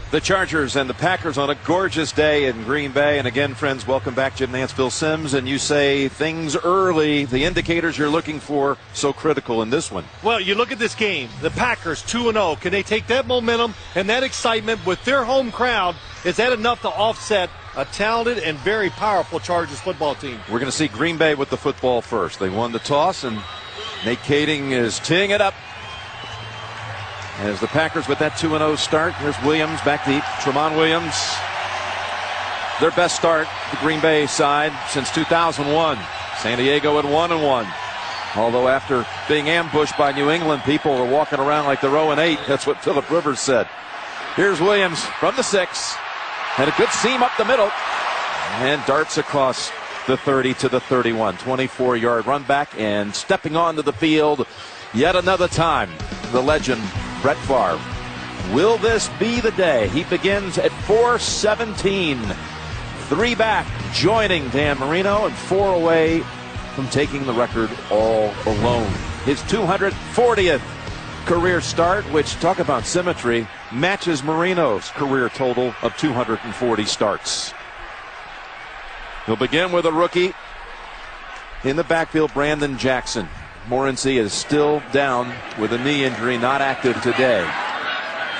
The Chargers and the Packers on a gorgeous day in Green Bay. And again, friends, welcome back. Jim Nance, Phil Simms. And you say things early, the indicators you're looking for, so critical in this one. Well, you look at this game, the Packers 2-0. Can they take that momentum and that excitement with their home crowd? Is that enough to offset a talented and very powerful Chargers football team? We're going to see Green Bay with the football first. They won the toss, and Nate Kading is teeing it up. As the Packers with that 2-0 start, here's Williams back deep. Tramon Williams, their best start, the Green Bay side, since 2001. San Diego at 1-1. Although after being ambushed by New England, people are walking around like they're 0-8. That's what Phillip Rivers said. Here's Williams from the 6. And a good seam up the middle. And darts across the 30 to the 31. 24-yard run back, and stepping onto the field yet another time, the legend Brett Favre. Will this be the day? He begins at 4:17. 3 back, joining Dan Marino, and 4 away from taking the record all alone. His 240th career start, which, talk about symmetry, matches Marino's career total of 240 starts. He'll begin with a rookie in the backfield, Brandon Jackson. Morency is still down with a knee injury, not active today.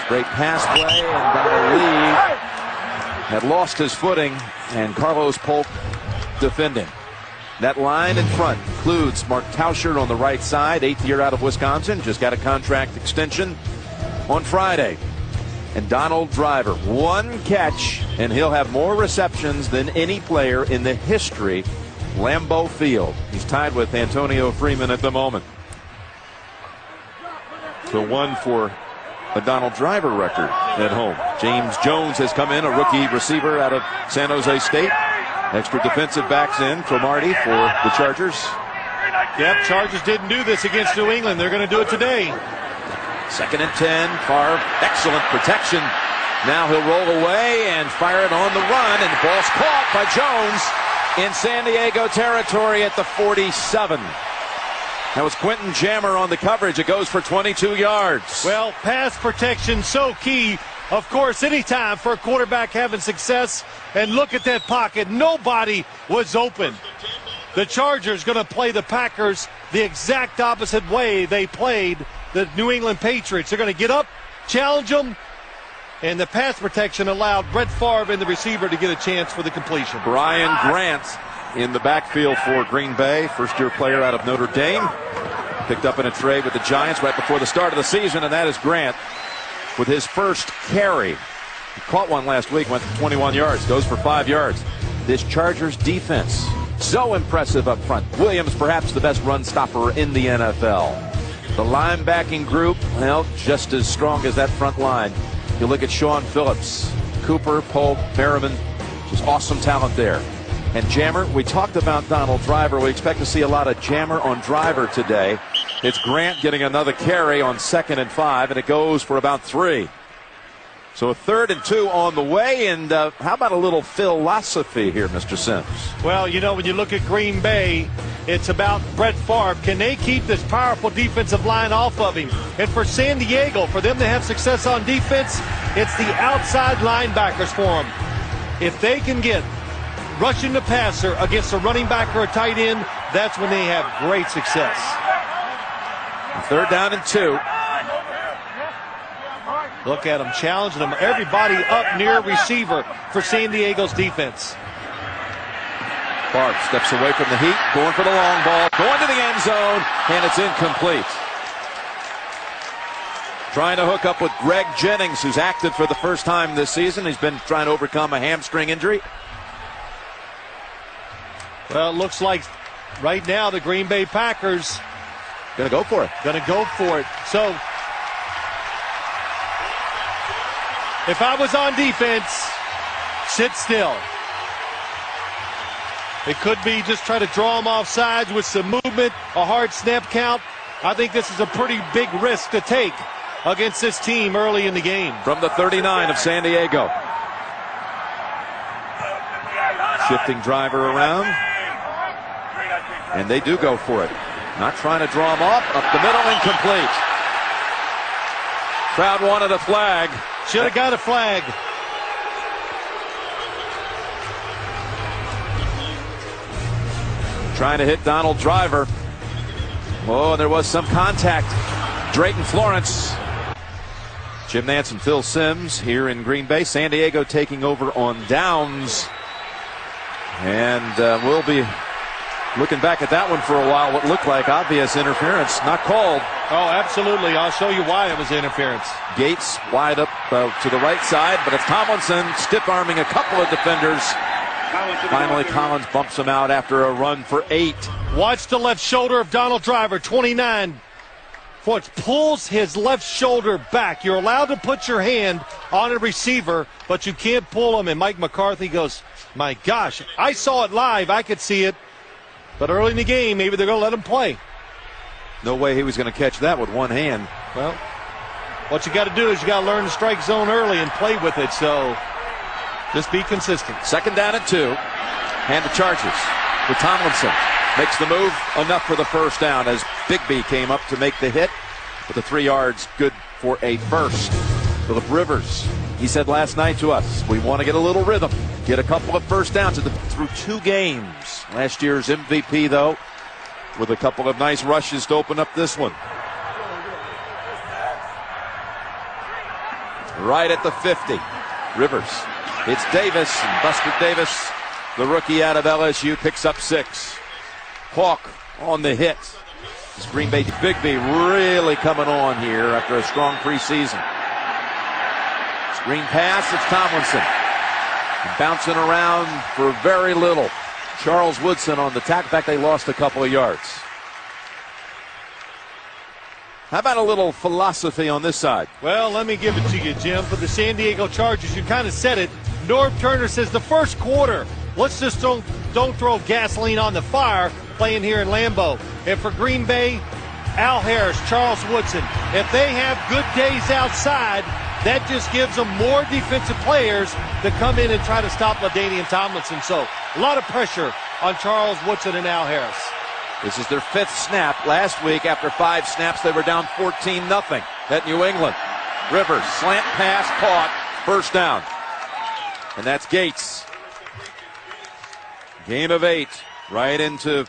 Straight pass play, and Donald Lee had lost his footing, and Carlos Polk defending. That line in front includes Mark Tauscher on the right side, 8th year out of Wisconsin, just got a contract extension on Friday. And Donald Driver, 1 catch, and he'll have more receptions than any player in the history Lambeau Field. He's tied with Antonio Freeman at the moment. So 1 for a Donald Driver record at home. James Jones has come in, a rookie receiver out of San Jose State. Extra defensive backs in, Cromartie for the Chargers. Yep, Chargers didn't do this against New England. They're going to do it today. 2nd and 10. Favre, excellent protection. Now he'll roll away and fire it on the run, and the ball's caught by Jones in San Diego territory at the 47. That was Quentin Jammer on the coverage. It goes for 22 yards. Well, pass protection so key, of course, anytime for a quarterback having success. And look at that pocket. Nobody was open. The Chargers going to play the Packers the exact opposite way they played the New England Patriots. They're going to get up, challenge them, and the pass protection allowed Brett Favre and the receiver to get a chance for the completion. Brian Grant in the backfield for Green Bay, first-year player out of Notre Dame. Picked up in a trade with the Giants right before the start of the season, and that is Grant with his first carry. He caught one last week, went for 21 yards, goes for 5 yards. This Chargers defense, so impressive up front. Williams, perhaps the best run stopper in the NFL. The linebacking group, well, just as strong as that front line. You look at Sean Phillips, Cooper, Polk, Merriman, just awesome talent there. And Jammer, we talked about Donald Driver. We expect to see a lot of Jammer on Driver today. It's Grant getting another carry on 2nd and 5, and it goes for about 3. So a 3rd and 2 on the way, and how about a little philosophy here, Mr. Simms? Well, you know, when you look at Green Bay, it's about Brett Favre. Can they keep this powerful defensive line off of him? And for San Diego, for them to have success on defense, it's the outside linebackers for them. If they can get rushing the passer against a running back or a tight end, that's when they have great success. 3rd down and 2. Look at them, challenging them. Everybody up near receiver for San Diego's defense. Favre steps away from the heat, going for the long ball, going to the end zone, and it's incomplete. Trying to hook up with Greg Jennings, who's active for the first time this season. He's been trying to overcome a hamstring injury. Well, it looks like right now the Green Bay Packers going to go for it. Going to go for it. So if I was on defense, sit still. It could be just try to draw them off sides with some movement, a hard snap count. I think this is a pretty big risk to take against this team early in the game. From the 39 of San Diego. Shifting Driver around. And they do go for it. Not trying to draw him off. Up the middle, incomplete. Crowd wanted a flag. Should have got a flag. Trying to hit Donald Driver. Oh, and there was some contact. Drayton Florence. Jim Nantz and Phil Simms here in Green Bay. San Diego taking over on downs. And we'll be looking back at that one for a while. What looked like obvious interference, not called. Oh, absolutely. I'll show you why it was interference. Gates wide up to the right side, but it's Tomlinson stiff-arming a couple of defenders. Finally, Collins bumps him out after a run for 8. Watch the left shoulder of Donald Driver, 29. Pulls his left shoulder back. You're allowed to put your hand on a receiver, but you can't pull him. And Mike McCarthy goes, my gosh, I saw it live. I could see it. But early in the game, maybe they're going to let him play. No way he was going to catch that with one hand. Well, what you got to do is you got to learn the strike zone early and play with it. So just be consistent. 2nd down and 2. And the Chargers with Tomlinson. Makes the move, enough for the first down as Bigby came up to make the hit. But the 3 yards, good for a first. Phillip Rivers, he said last night to us, we want to get a little rhythm, get a couple of first downs through 2 games. Last year's MVP, though, with a couple of nice rushes to open up this one. Right at the 50. Rivers. It's Davis, and Buster Davis, the rookie out of LSU, picks up 6. Hawk on the hit. This Green Bay Bigby really coming on here after a strong preseason. Screen pass, it's Tomlinson. And bouncing around for very little. Charles Woodson on the tack. In fact, they lost a couple of yards. How about a little philosophy on this side? Well, let me give it to you, Jim. For the San Diego Chargers, you kind of said it. Norv Turner says the first quarter, let's just don't throw gasoline on the fire playing here in Lambeau. And for Green Bay, Al Harris, Charles Woodson, if they have good days outside, that just gives them more defensive players to come in and try to stop LaDainian Tomlinson. So a lot of pressure on Charles Woodson and Al Harris. This is their 5th snap. Last week, after 5 snaps, they were down 14-0 at New England. Rivers, slant pass, caught, first down. And that's Gates. Gain of 8, right into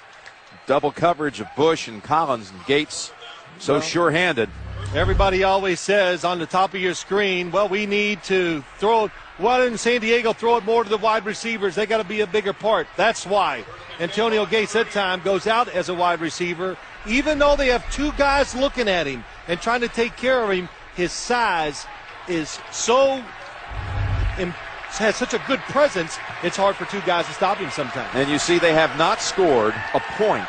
double coverage of Bush and Collins, and Gates so sure-handed. Everybody always says on the top of your screen, well, we need to throw it. Why didn't San Diego throw it more to the wide receivers? They got to be a bigger part. That's why Antonio Gates that time goes out as a wide receiver. Even though they have 2 guys looking at him and trying to take care of him, his size is so has such a good presence, it's hard for 2 guys to stop him sometimes. And you see they have not scored a point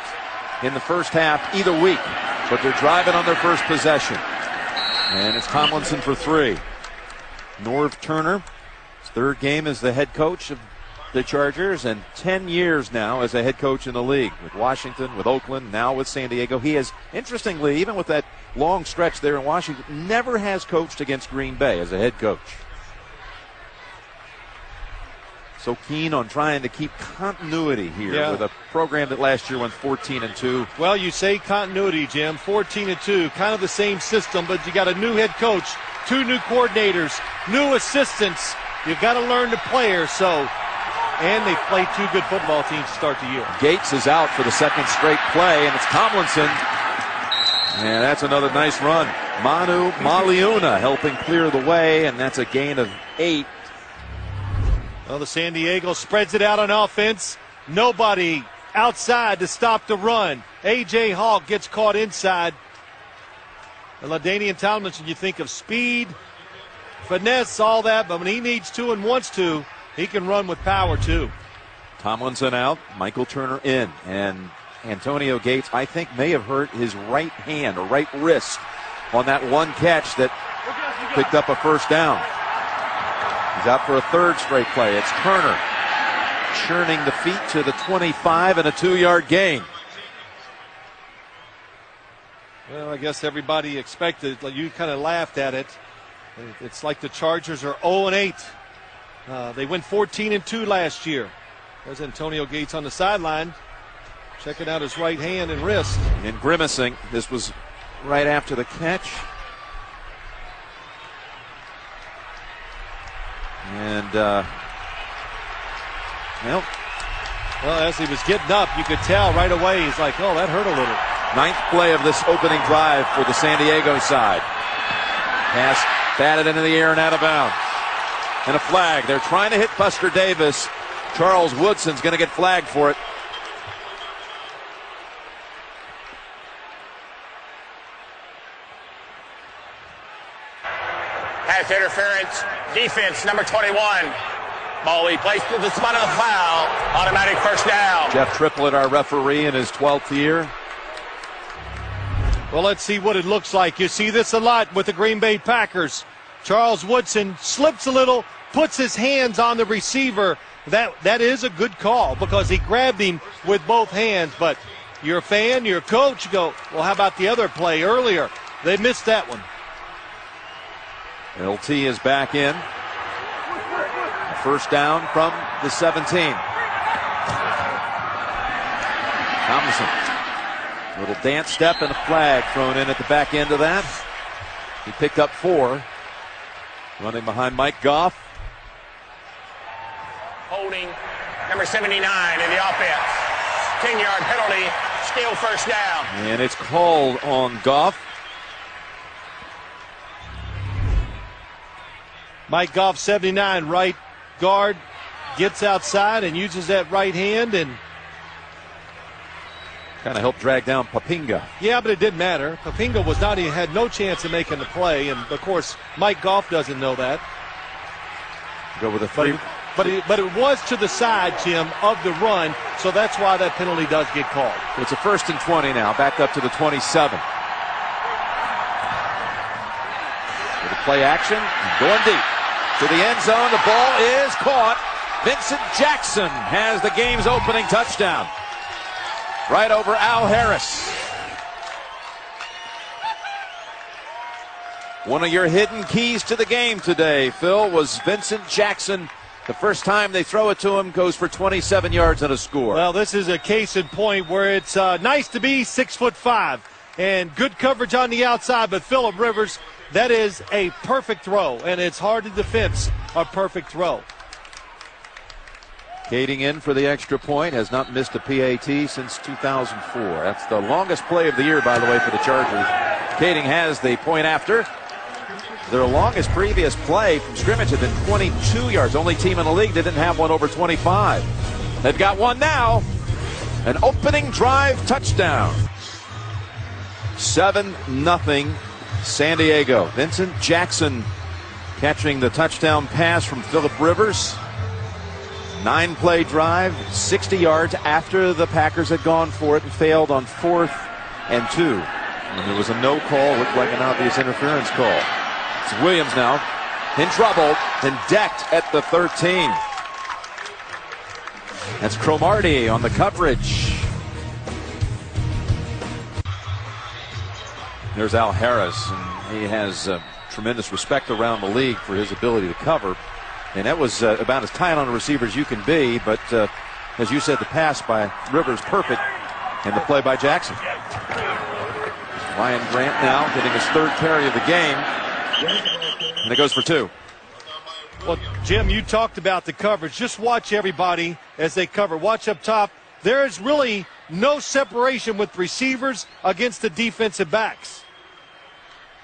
in the first half either week, but they're driving on their first possession. And it's Tomlinson for 3. Norv Turner, his 3rd game as the head coach of the Chargers, and 10 years now as a head coach in the league with Washington, with Oakland, now with San Diego. He has, interestingly, even with that long stretch there in Washington, never has coached against Green Bay as a head coach. So keen on trying to keep continuity here with a program that last year went 14-2. Well, you say continuity, Jim. 14-2, kind of the same system, but you got a new head coach, 2 new coordinators, new assistants. You've got to learn the players. And they've played 2 good football teams to start the year. Gates is out for the 2nd straight play, and it's Tomlinson. And that's another nice run. Manu Maliuna helping clear the way, and that's a gain of 8. Well, the San Diego spreads it out on offense. Nobody outside to stop the run. A.J. Hawk gets caught inside. And LaDainian Tomlinson, you think of speed, finesse, all that, but when he needs to and wants to, he can run with power too. Tomlinson out, Michael Turner in, and Antonio Gates, I think, may have hurt his right hand or right wrist on that one catch that picked up a first down. He's out for a 3rd straight play. It's Turner churning the feet to the 25 and a 2-yard gain. Well, I guess everybody expected, you kind of laughed at it. It's like the Chargers are 0-8. They went 14-2 last year. There's Antonio Gates on the sideline, checking out his right hand and wrist. And grimacing. This was right after the catch. And, well, as he was getting up, you could tell right away, he's like, oh, that hurt a little. Ninth play of this opening drive for the San Diego side. Pass batted into the air and out of bounds. And a flag. They're trying to hit Buster Davis. Charles Woodson's going to get flagged for it. Pass interference, defense, number 21. Ball he placed to the spot of the foul. Automatic first down. Jeff Triplett, our referee, in his 12th year. Well, let's see what it looks like. You see this a lot with the Green Bay Packers. Charles Woodson slips a little, puts his hands on the receiver. That is a good call because he grabbed him with both hands. But you're a fan, you're a coach, you go, well, how about the other play earlier? They missed that one. LT is back in. First down from the 17. Tomlinson. Little dance step and a flag thrown in at the back end of that. He picked up 4. Running behind Mike Goff. Holding number 79 in the offense. 10-yard penalty. Still first down. And it's called on Goff. Mike Goff, 79, right guard, gets outside and uses that right hand and kind of helped drag down Papinga. Yeah, but it didn't matter. Papinga was not, he had no chance of making the play, and of course Mike Goff doesn't know that. Go with a 3. But it was to the side, Jim, of the run, so that's why that penalty does get called. It's a 1st and 20 now, back up to the 27. With a play action, going deep to the end zone. The ball is caught. Vincent Jackson has the game's opening touchdown. Right over Al Harris. One of your hidden keys to the game today, Phil, was Vincent Jackson. The first time they throw it to him, goes for 27 yards and a score. Well, this is a case in point where it's nice to be 6'5" and good coverage on the outside, but Phillip Rivers, that is a perfect throw, and it's hard to defense a perfect throw. Kading in for the extra point, has not missed a PAT since 2004. That's the longest play of the year, by the way, for the Chargers. Kading has the point after. Their longest previous play from scrimmage had been 22 yards. Only team in the league that didn't have one over 25. They've got one now. An opening drive touchdown. 7-0 San Diego. Vincent Jackson catching the touchdown pass from Phillip Rivers. 9-play drive, 60 yards after the Packers had gone for it and failed on 4th and 2. And there was a no call, looked like an obvious interference call. It's Williams now in trouble and decked at the 13. That's Cromartie on the coverage. There's Al Harris, and he has tremendous respect around the league for his ability to cover. And that was about as tight on a receiver as you can be, but as you said, the pass by Rivers perfect, and the play by Jackson. Ryan Grant now getting his 3rd carry of the game, and it goes for 2. Well, Jim, you talked about the coverage. Just watch everybody as they cover. Watch up top. There is really no separation with receivers against the defensive backs.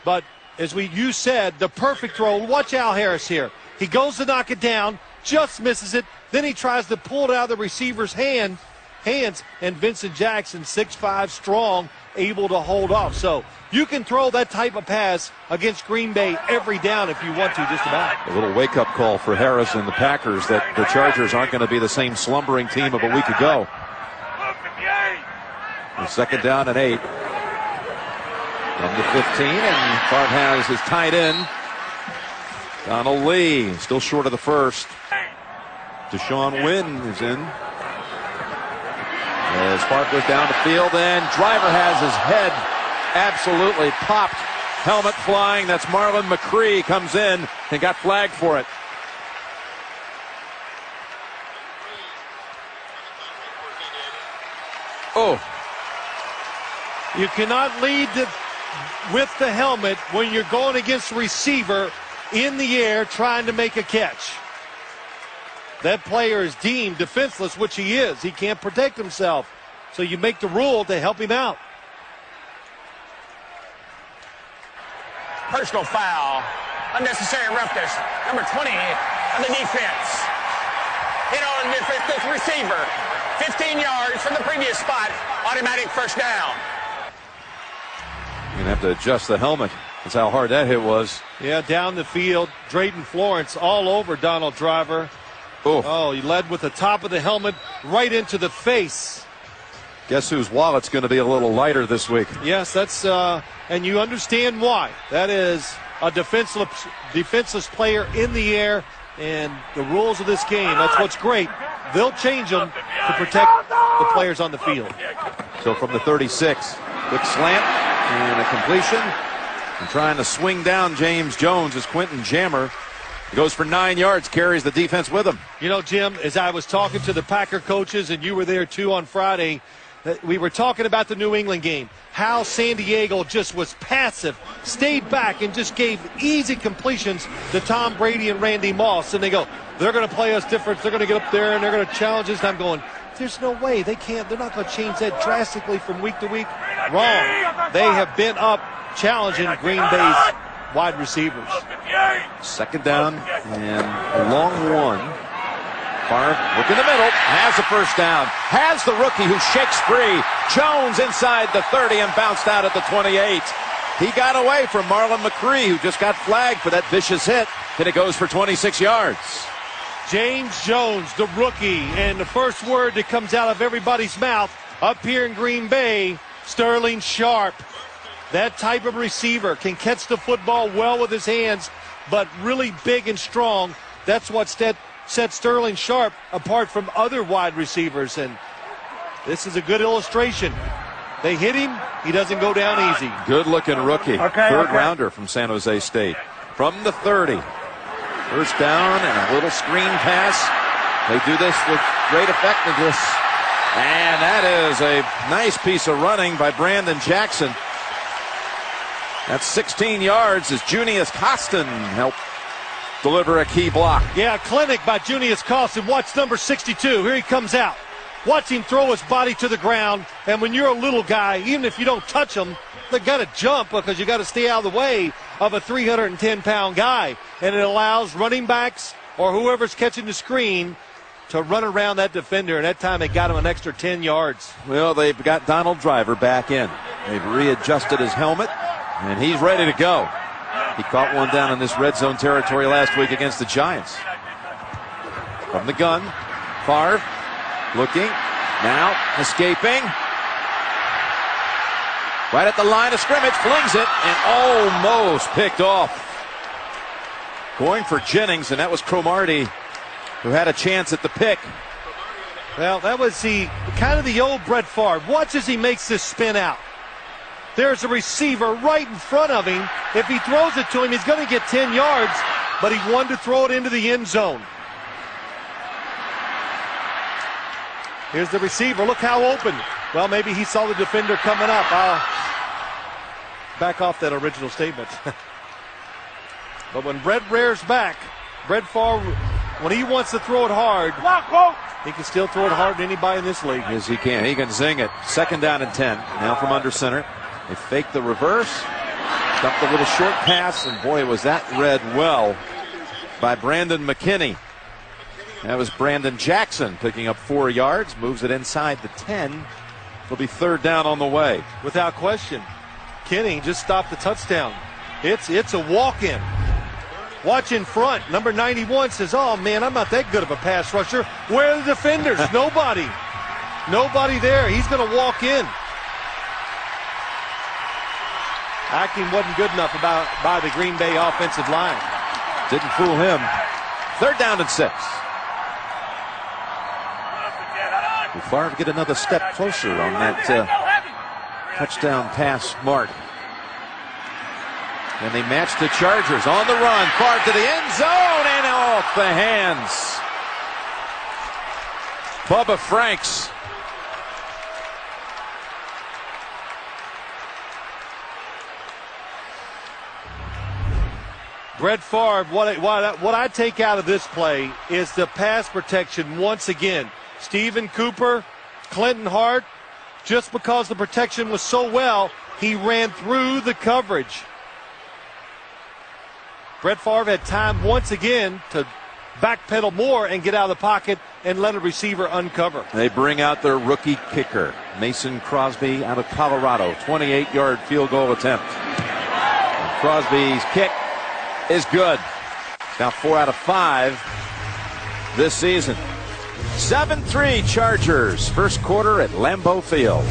But as you said, the perfect throw. Watch Al Harris here. He goes to knock it down, just misses it. Then he tries to pull it out of the receiver's hands, and Vincent Jackson, 6'5", strong, able to hold off. So you can throw that type of pass against Green Bay every down if you want to, just about. A little wake-up call for Harris and the Packers that the Chargers aren't going to be the same slumbering team of a week ago. The 2nd down and 8. From the 15, and Favre has his tight end. Donald Lee, still short of the 1st. Deshaun Wynn is in. As Favre goes down the field, and Driver has his head absolutely popped. Helmet flying. That's Marlon McCree comes in and got flagged for it. Oh. You cannot lead with the helmet when you're going against the receiver in the air trying to make a catch. that player is deemed defenseless, which he is. He can't protect himself. So you make the rule to help him out. Personal foul. Unnecessary roughness. Number 20 on the defense. Hit on the receiver. 15 yards from the previous spot. Automatic first down. You're going to have to adjust the helmet. That's how hard that hit was. Yeah, down the field. Drayton Florence all over Donald Driver. Oof. Oh, he led with the top of the helmet right into the face. Guess whose wallet's going to be a little lighter this week? Yes, that's and you understand why. That is a defenseless player in the air, and the rules of this game, that's what's great. They'll change them to protect the players on the field. So from the 36, quick slant and a completion. And trying to swing down James Jones is Quentin Jammer. He goes for 9 yards, carries the defense with him. You know, Jim, as I was talking to the Packer coaches, and you were there too on Friday, we were talking about the New England game, how San Diego just was passive, stayed back, and just gave easy completions to Tom Brady and Randy Moss. And they go, they're going to play us different. They're going to get up there, and they're going to challenge us. And I'm going, there's no way. They can't. They're not going to change that drastically from week to week. Wrong. They have been up challenging Green Bay's wide receivers. Second down and a long one. Favre, look in the middle, has the first down, has the rookie who shakes free. Jones inside the 30 and bounced out at the 28. He got away from Marlon McCree, who just got flagged for that vicious hit, and it goes for 26 yards. James Jones, the rookie, and the first word that comes out of everybody's mouth up here in Green Bay, Sterling Sharp. That type of receiver can catch the football well with his hands, but really big and strong. That's what set Sterling Sharp apart from other wide receivers, and this is a good illustration. They hit him, he doesn't go down easy. Good-looking rookie, third rounder from San Jose State. From the 30, first down and a little screen pass. They do this with great effectiveness, and that is a nice piece of running by Brandon Jackson. That's 16 yards as Junius Costin helped deliver a key block. Yeah, clinic by Junius Costin. Watch number 62. Here he comes out. Watch him throw his body to the ground. And when you're a little guy, even if you don't touch him, they got to jump because you got to stay out of the way of a 310-pound guy. And it allows running backs or whoever's catching the screen to run around that defender. And that time it got him an extra 10 yards. Well, they've got Donald Driver back in. They've readjusted his helmet, and he's ready to go. He caught one down in this red zone territory last week against the Giants. From the gun, Favre looking, now escaping. Right at the line of scrimmage, flings it, and almost picked off. Going for Jennings, and that was Cromartie, who had a chance at the pick. Well, that was kind of the old Brett Favre. Watch as he makes this spin out. There's a receiver right in front of him. If he throws it to him, he's going to get 10 yards, but he wanted to throw it into the end zone. Here's the receiver. Look how open. Well, maybe he saw the defender coming up. I'll back off that original statement. But when Brett rears back, Brett Favre, when he wants to throw it hard, he can still throw it hard to anybody in this league. Yes, he can. He can zing it. Second down and 10. Now from under center. They fake the reverse, dumped a little short pass, and boy, was that read well by Brandon McKinney. That was Brandon Jackson picking up 4 yards, moves it inside the 10. It'll be third down on the way. Without question. Kinney just stopped the touchdown. It's a walk-in. Watch in front. Number 91 says, oh, man, I'm not that good of a pass rusher. Where are the defenders? Nobody. Nobody there. He's going to walk in. Acting wasn't good enough by the Green Bay offensive line. Didn't fool him. Third down and 6. Will Favre get another step closer on that touchdown pass mark? And they match the Chargers on the run. Favre to the end zone and off the hands. Bubba Franks. Brett Favre, what I take out of this play is the pass protection once again. Stephen Cooper, Clinton Hart, just because the protection was so well, he ran through the coverage. Brett Favre had time once again to backpedal more and get out of the pocket and let a receiver uncover. They bring out their rookie kicker, Mason Crosby out of Colorado. 28-yard field goal attempt. And Crosby's kick is good. It's now 4 out of 5 this season. 7-3 Chargers. First quarter at Lambeau Field.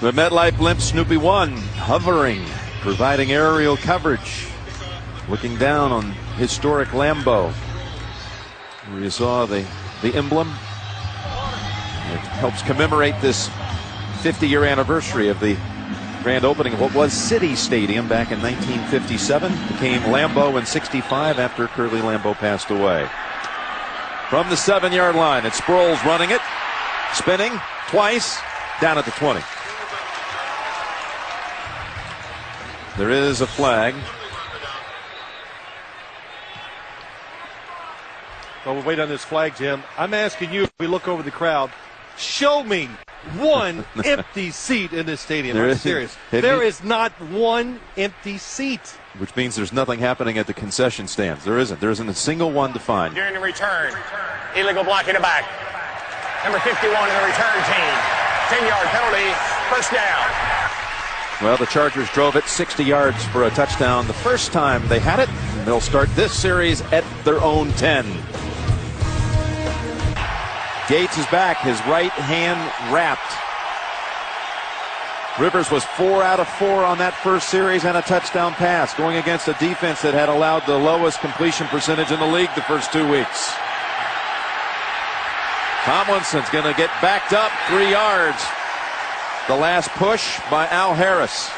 The MetLife blimp Snoopy 1 hovering, providing aerial coverage. Looking down on historic Lambeau, where you saw the emblem. It helps commemorate this 50-year anniversary of the grand opening of what was City Stadium back in 1957. Became Lambeau in '65 after Curly Lambeau passed away. From the 7-yard line, it's Sproles running it, spinning twice, down at the 20. There is a flag. While we wait on this flag, Jim, I'm asking you, if we look over the crowd, show me one empty seat in this stadium. I'm serious. There is not one empty seat. Which means there's nothing happening at the concession stands. There isn't. There isn't a single one to find. During the return, illegal block in the back. Number 51 in the return team. 10-yard penalty, first down. Well, the Chargers drove it 60 yards for a touchdown the first time they had it. They'll start this series at their own 10. Gates is back, his right hand wrapped. Rivers was 4 out of 4 on that first series and a touchdown pass, going against a defense that had allowed the lowest completion percentage in the league the first 2 weeks. Tomlinson's going to get backed up 3 yards. The last push by Al Harris.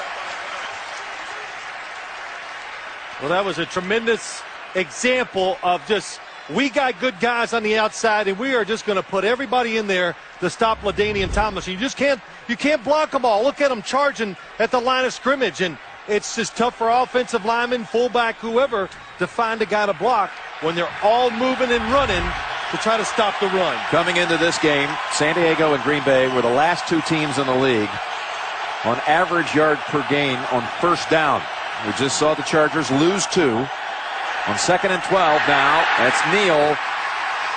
Well, that was a tremendous example of just, we got good guys on the outside, and we are just going to put everybody in there to stop LaDainian Tomlinson. You can't block them all. Look at them charging at the line of scrimmage, and it's just tough for offensive linemen, fullback, whoever, to find a guy to block when they're all moving and running to try to stop the run. Coming into this game, San Diego and Green Bay were the last 2 teams in the league on average yard per gain on first down. We just saw the Chargers lose 2 on 2nd and 12 now. That's Neal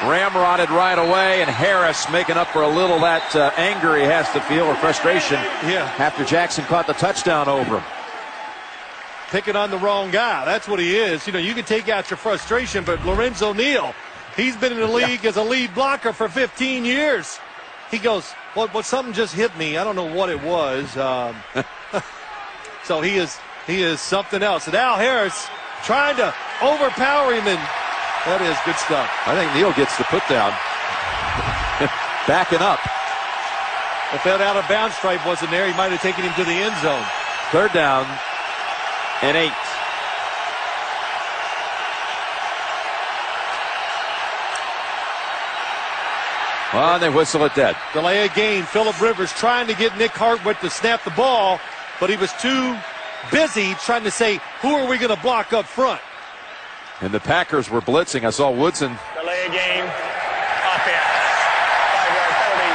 ramrodded right away, and Harris making up for a little that anger he has to feel, or frustration, after Jackson caught the touchdown over him. Picking on the wrong guy. That's what he is. You know, you can take out your frustration, but Lorenzo Neal, he's been in the league as a lead blocker for 15 years. He goes, what something just hit me. I don't know what it was. So he is something else. And Al Harris trying to overpower him, and that is good stuff. I think Neal gets the put down. Backing up. If that out of bounds stripe wasn't there, he might have taken him to the end zone. 3rd down and 8. Well, they whistle it dead. Delay a game. Phillip Rivers trying to get Nick Hartwick to snap the ball, but he was too busy trying to say, who are we going to block up front? And the Packers were blitzing. I saw Woodson. Delay a game. Offense. 5-yard penalty.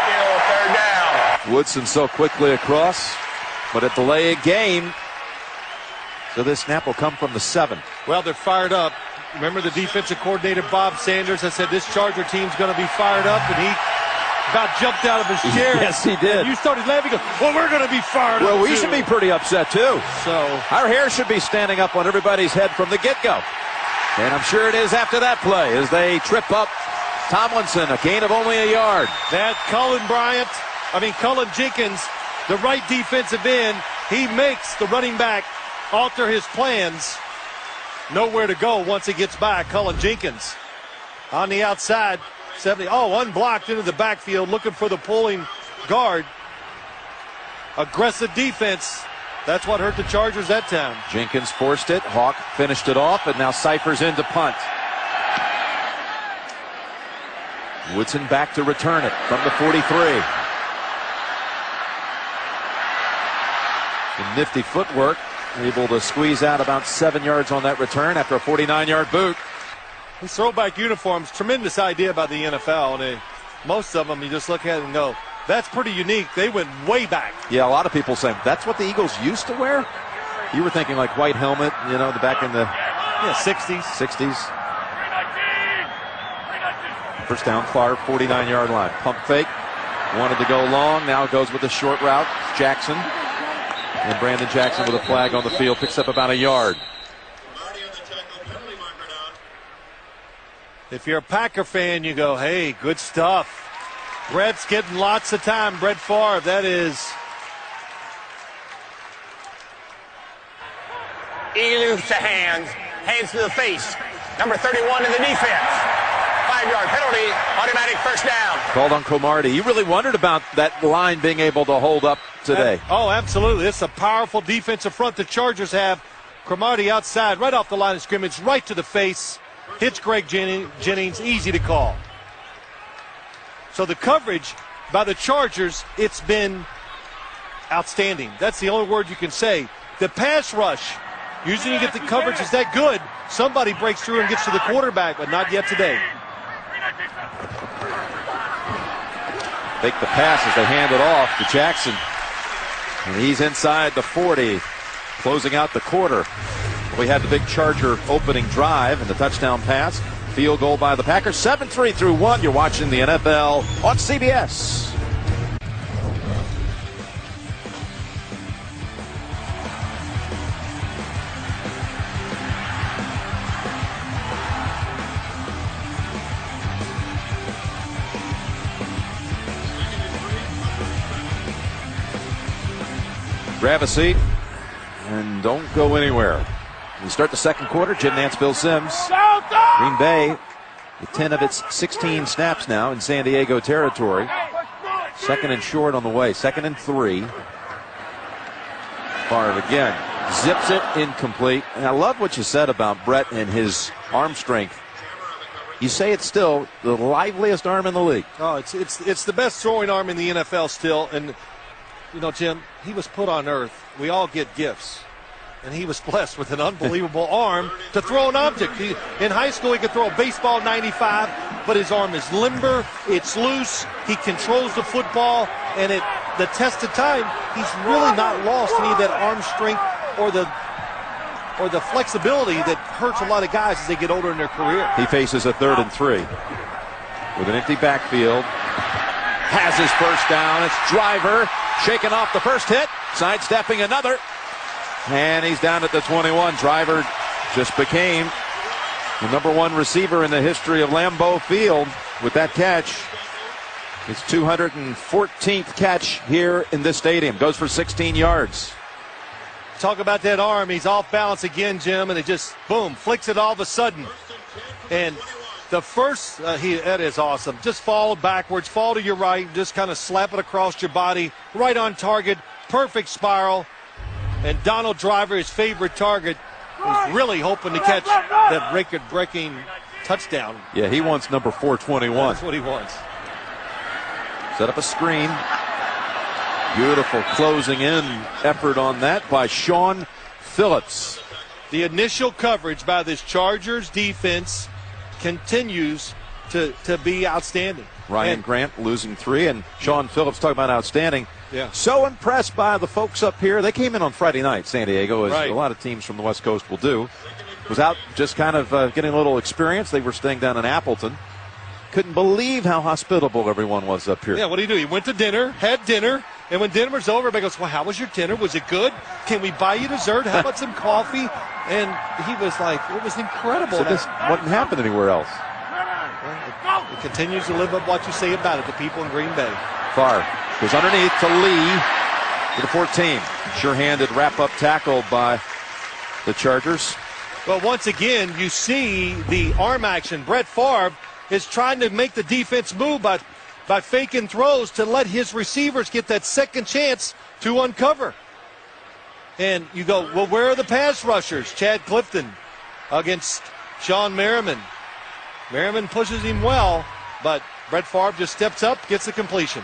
Still 3rd down. Woodson so quickly across, but a delay a game. So this snap will come from the 7. Well, they're fired up. Remember the defensive coordinator, Bob Sanders? I said this Charger team's going to be fired up, and he about jumped out of his chair. Yes, he did. And you started laughing. Well, we're going to be fired up. Well, we too. should be pretty upset, too. So our hair should be standing up on everybody's head from the get-go. And I'm sure it is after that play as they trip up Tomlinson, a gain of only a yard. That Cullen Jenkins, the right defensive end, he makes the running back alter his plans. Nowhere to go once he gets by. Cullen Jenkins on the outside. 70. Oh, unblocked into the backfield, looking for the pulling guard. Aggressive defense. That's what hurt the Chargers that time. Jenkins forced it. Hawk finished it off, and now Cyphers in to punt. Woodson back to return it from the 43. Some nifty footwork. able to squeeze out about 7 yards on that return after a 49-yard boot. These throwback uniforms, tremendous idea by the NFL. And most of them, you just look at it and go, that's pretty unique. They went way back. Yeah, a lot of people saying that's what the Eagles used to wear. You were thinking like white helmet, you know, the back in the 60s. 60s. First down, far 49-yard line. Pump fake. Wanted to go long. Now goes with the short route. Jackson. And Brandon Jackson with a flag on the field. Picks up about a yard. If you're a Packer fan, you go, hey, good stuff. Brett's getting lots of time. Brett Favre, that is. He loops the hands to the face. Number 31 in the defense. 5-yard penalty, automatic first down. Called on Cromartie. You really wondered about that line being able to hold up today. Oh, absolutely. It's a powerful defensive front the Chargers have. Cromartie outside, right off the line of scrimmage, right to the face. Hits Greg Jennings, easy to call. So the coverage by the Chargers, it's been outstanding. That's the only word you can say. The pass rush, usually you get the coverage is that good. Somebody breaks through and gets to the quarterback, but not yet today. Take the pass as they hand it off to Jackson. And he's inside the 40, closing out the quarter. We had the big Charger opening drive and the touchdown pass. Field goal by the Packers. 7-3 through 1. You're watching the NFL on CBS. Grab a seat and don't go anywhere. We start the second quarter. Jim Nantz, Bill Sims. Green Bay with 10 of its 16 snaps now in San Diego territory. Second and short on the way. 2nd and 3. Favre again. Zips it incomplete. And I love what you said about Brett and his arm strength. You say it's still the liveliest arm in the league. Oh, it's the best throwing arm in the NFL still. And you know, Jim, he was put on earth. We all get gifts. And he was blessed with an unbelievable arm to throw an object. In high school, he could throw a baseball 95, but his arm is limber, it's loose, he controls the football, and at the test of time, he's really not lost any of that arm strength or the flexibility that hurts a lot of guys as they get older in their career. He faces a 3rd and 3 with an empty backfield. Has his first down. It's Driver shaking off the first hit, sidestepping another. And he's down at the 21. Driver just became the #1 receiver in the history of Lambeau Field with that catch. His 214th catch here in this stadium. Goes for 16 yards. Talk about that arm. He's off balance again, Jim, and it just, boom, flicks it all of a sudden. And the first, that is awesome. Just fall backwards, fall to your right, just kind of slap it across your body, right on target, perfect spiral. And Donald Driver, his favorite target, is really hoping to catch that record-breaking touchdown. Yeah, he wants number 421. That's what he wants. Set up a screen. Beautiful closing in effort on that by Sean Phillips. The initial coverage by this Chargers defense continues to be outstanding. Ryan Grant losing 3, and Sean Phillips talking about outstanding. Yeah. So impressed by the folks up here. They came in on Friday night, San Diego, as right. A lot of teams from the West Coast will do. Was out just kind of getting a little experience. They were staying down in Appleton. Couldn't believe how hospitable everyone was up here. Yeah, what did he do? He went to dinner, had dinner, and when dinner was over, everybody goes, well, how was your dinner? Was it good? Can we buy you dessert? How about some coffee? And he was like, it was incredible. So this wouldn't happen anywhere else. Well, it continues to live up what you say about it, the people in Green Bay. Favre goes underneath to Lee to the 14. Sure-handed wrap-up tackle by the Chargers. Well, once again, you see the arm action. Brett Favre is trying to make the defense move by faking throws to let his receivers get that second chance to uncover. And you go, well, where are the pass rushers? Chad Clifton against Sean Merriman. Merriman pushes him well, but Brett Favre just steps up, gets the completion.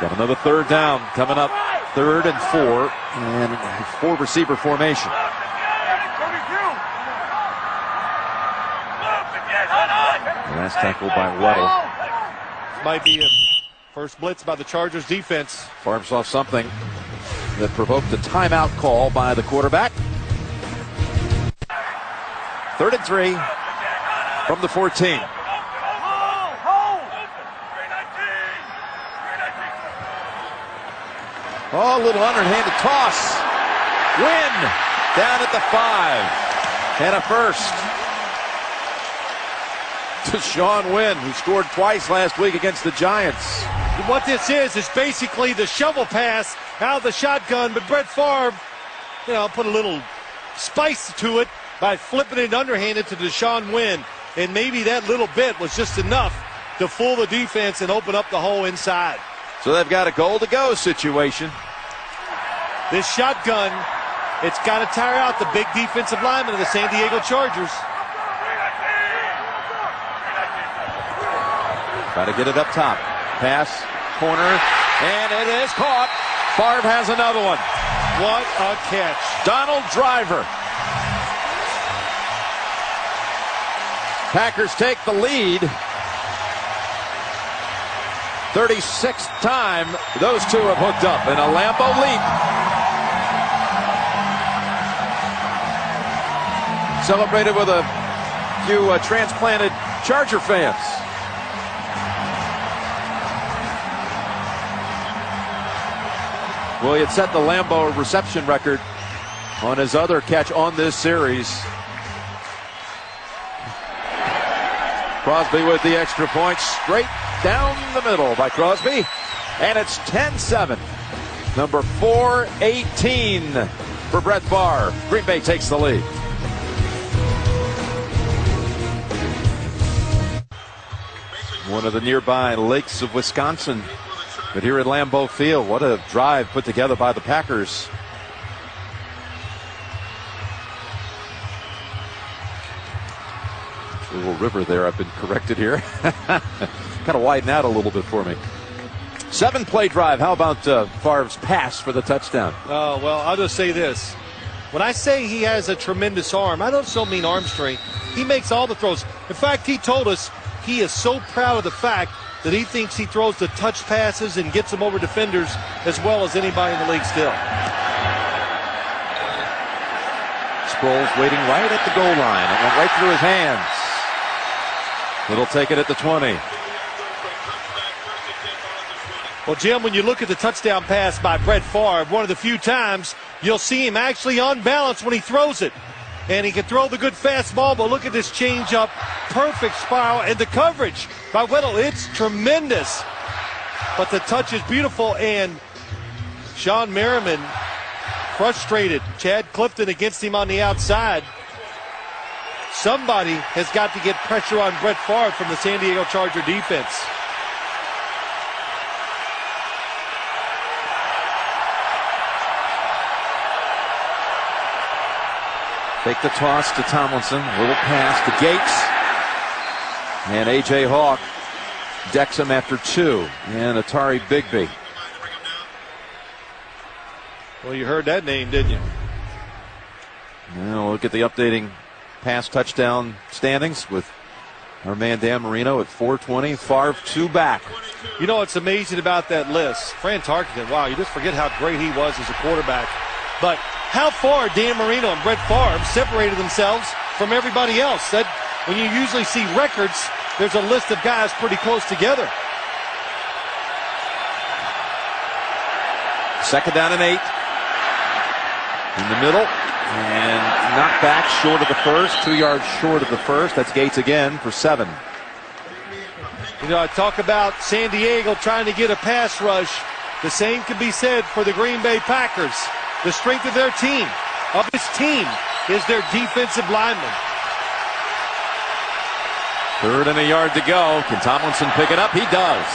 Got another 3rd down coming up 3rd and 4, and 4 receiver formation. Last tackle by Weddle. Might be a first blitz by the Chargers defense. Favre saw something that provoked a timeout call by the quarterback. 3rd and 3 from the 14. Oh, a little underhanded toss. Win down at the 5. And a first. To Sean Wynn, who scored twice last week against the Giants. What this is basically the shovel pass out of the shotgun, but Brett Favre, put a little spice to it by flipping it underhanded to Deshaun Wynn. And maybe that little bit was just enough to fool the defense and open up the hole inside. So they've got a goal-to-go situation. This shotgun, it's got to tire out the big defensive lineman of the San Diego Chargers. Got to get it up top. Pass, corner, and it is caught. Favre has another one. What a catch. Donald Driver. Packers take the lead. 36th time those two have hooked up in a Lambeau leap. Celebrated with a few transplanted Charger fans. Well, he had set the Lambeau reception record on his other catch on this series. Crosby with the extra point, straight down the middle by Crosby. And it's 10-7. Number 418 for Brett Favre. Green Bay takes the lead. One of the nearby lakes of Wisconsin. But here at Lambeau Field, what a drive put together by the Packers. A little river there, I've been corrected here. Kind of widen out a little bit for me. 7-play drive. How about Favre's pass for the touchdown? Oh, well, I'll just say this. When I say he has a tremendous arm, I don't mean arm strength. He makes all the throws. In fact, he told us he is so proud of the fact that he thinks he throws the touch passes and gets them over defenders as well as anybody in the league still. Sproles waiting right at the goal line. It went right through his hands. It'll take it at the 20. Well, Jim, when you look at the touchdown pass by Brett Favre, one of the few times you'll see him actually on balance when he throws it. And he can throw the good fastball, but look at this changeup. Perfect spiral, and the coverage by Weddle, it's tremendous. But the touch is beautiful, and Sean Merriman frustrated. Chad Clifton against him on the outside. Somebody has got to get pressure on Brett Favre from the San Diego Charger defense. Take the toss to Tomlinson. Little pass to Gates. And A.J. Hawk decks him after 2. And Atari Bigby. Well, you heard that name, didn't you? Now look at the updating pass touchdown standings with our man Dan Marino at 420. Favre 2 back. You know what's amazing about that list? Fran Tarkenton, wow, you just forget how great he was as a quarterback. But how far Dan Marino and Brett Favre separated themselves from everybody else. That when you usually see records, there's a list of guys pretty close together. 2nd down and 8. In the middle. And knocked back short of the first. 2 yards short of the first. That's Gates again for 7. You know, I talk about San Diego trying to get a pass rush. The same can be said for the Green Bay Packers. The strength of their team, of this team, is their defensive linemen. 3rd and a yard to go. Can Tomlinson pick it up? He does.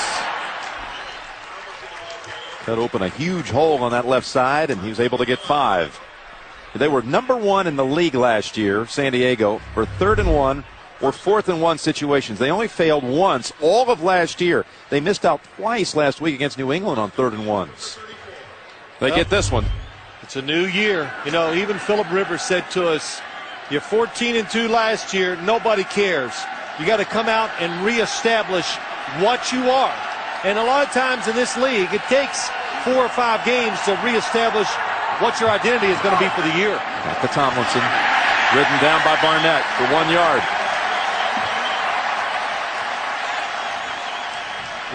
That opened a huge hole on that left side, and he was able to get 5. They were number 1 in the league last year, San Diego, for 3rd and 1 or 4th and 1 situations. They only failed once all of last year. They missed out twice last week against New England on 3rd and 1s. They get this one. It's a new year. You know, even Phillip Rivers said to us, you're 14-2 last year. Nobody cares. You got to come out and reestablish what you are. And a lot of times in this league, it takes 4 or 5 games to reestablish what your identity is going to be for the year. Back to Tomlinson. Ridden down by Barnett for 1 yard.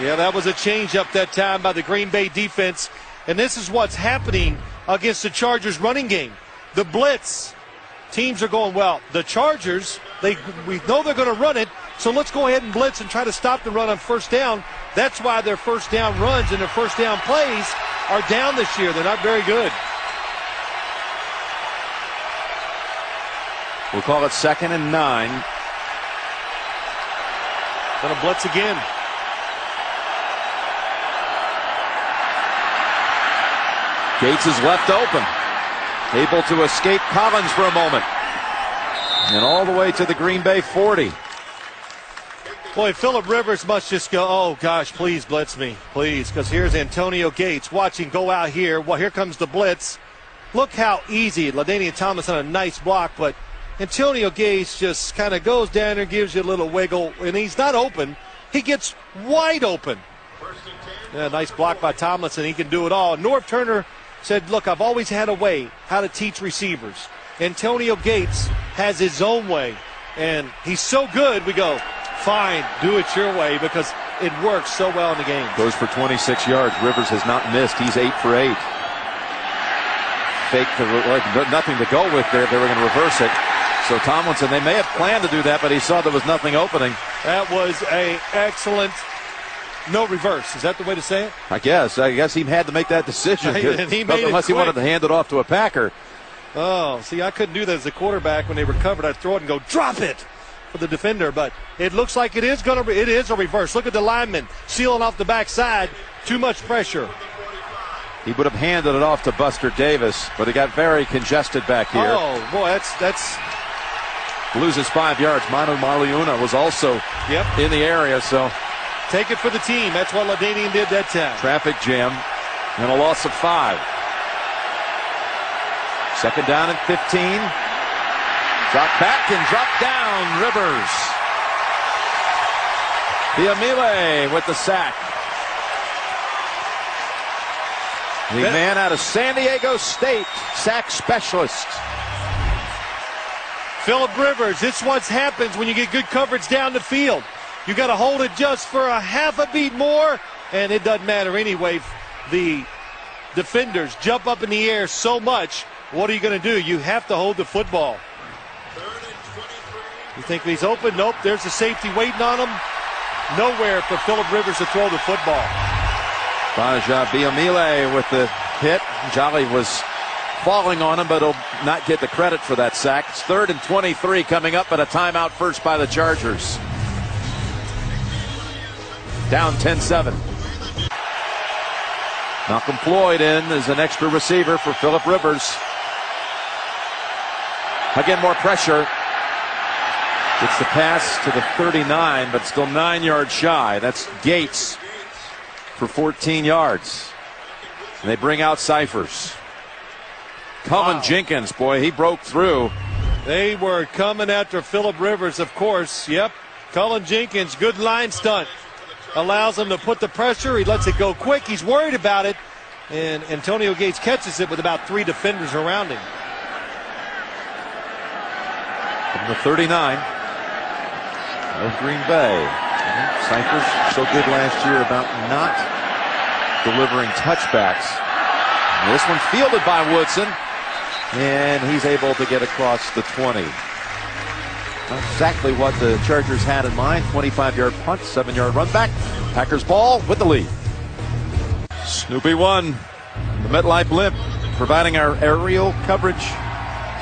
Yeah, that was a change up that time by the Green Bay defense. And this is what's happening against the Chargers running game. The blitz. Teams are going, well, the Chargers, we know they're going to run it, so let's go ahead and blitz and try to stop the run on first down. That's why their first down runs and their first down plays are down this year. They're not very good. We'll call it 2nd and 9. Going to blitz again. Gates is left open. Able to escape Collins for a moment. And all the way to the Green Bay 40. Boy, Phillip Rivers must just go, oh, gosh, please blitz me, please. Because here's Antonio Gates watching go out here. Well, here comes the blitz. Look how easy. LaDainian Thomas on a nice block, but Antonio Gates just kind of goes down and gives you a little wiggle. And he's not open. He gets wide open. Yeah, nice block by Tomlinson. He can do it all. Norv Turner said, look, I've always had a way how to teach receivers. Antonio Gates has his own way, and he's so good, we go, fine, do it your way, because it works so well in the game. Goes for 26 yards. Rivers has not missed. He's 8 for 8. Fake, like nothing to go with there. They were going to reverse it. So Tomlinson, they may have planned to do that, but he saw there was nothing opening. That was an excellent no reverse. Is that the way to say it? I guess he had to make that decision. And he made unless he wanted to hand it off to a Packer. Oh, see, I couldn't do that as a quarterback. When they recovered, I'd throw it and go, drop it for the defender. But it looks like it is a reverse. Look at the lineman sealing off the backside. Too much pressure. He would have handed it off to Buster Davis, but he got very congested back here. Oh, boy, that's loses 5 yards. Manu Maliuna was also in the area, so take it for the team. That's what LaDainian did that time. Traffic jam and a loss of 5. 2nd down and 15. Drop back and drop down. Rivers. Biamile with the sack. The man out of San Diego State, sack specialist. Phillip Rivers, this is what happens when you get good coverage down the field. You got to hold it just for a half a beat more, and it doesn't matter anyway. The defenders jump up in the air so much. What are you going to do? You have to hold the football. You think he's open? Nope. There's the safety waiting on him. Nowhere for Phillip Rivers to throw the football. Baja Biamile with the hit. Jolly was falling on him, but he'll not get the credit for that sack. It's 3rd and 23 coming up, but a timeout first by the Chargers. Down 10-7. Malcolm Floyd in as an extra receiver for Phillip Rivers. Again, more pressure. Gets the pass to the 39, but still 9 yards shy. That's Gates for 14 yards. And they bring out Cyphers. Cullen Jenkins, boy, he broke through. They were coming after Phillip Rivers, of course. Yep. Cullen Jenkins, good line stunt. Allows him to put the pressure. He lets it go quick. He's worried about it. And Antonio Gates catches it with about 3 defenders around him. From the 39 of Green Bay. Cyphers so good last year about not delivering touchbacks. And this one fielded by Woodson. And he's able to get across the 20. Not exactly what the Chargers had in mind. 25-yard punt, 7-yard run back. Packers ball with the lead. Snoopy won. The MetLife Blimp providing our aerial coverage.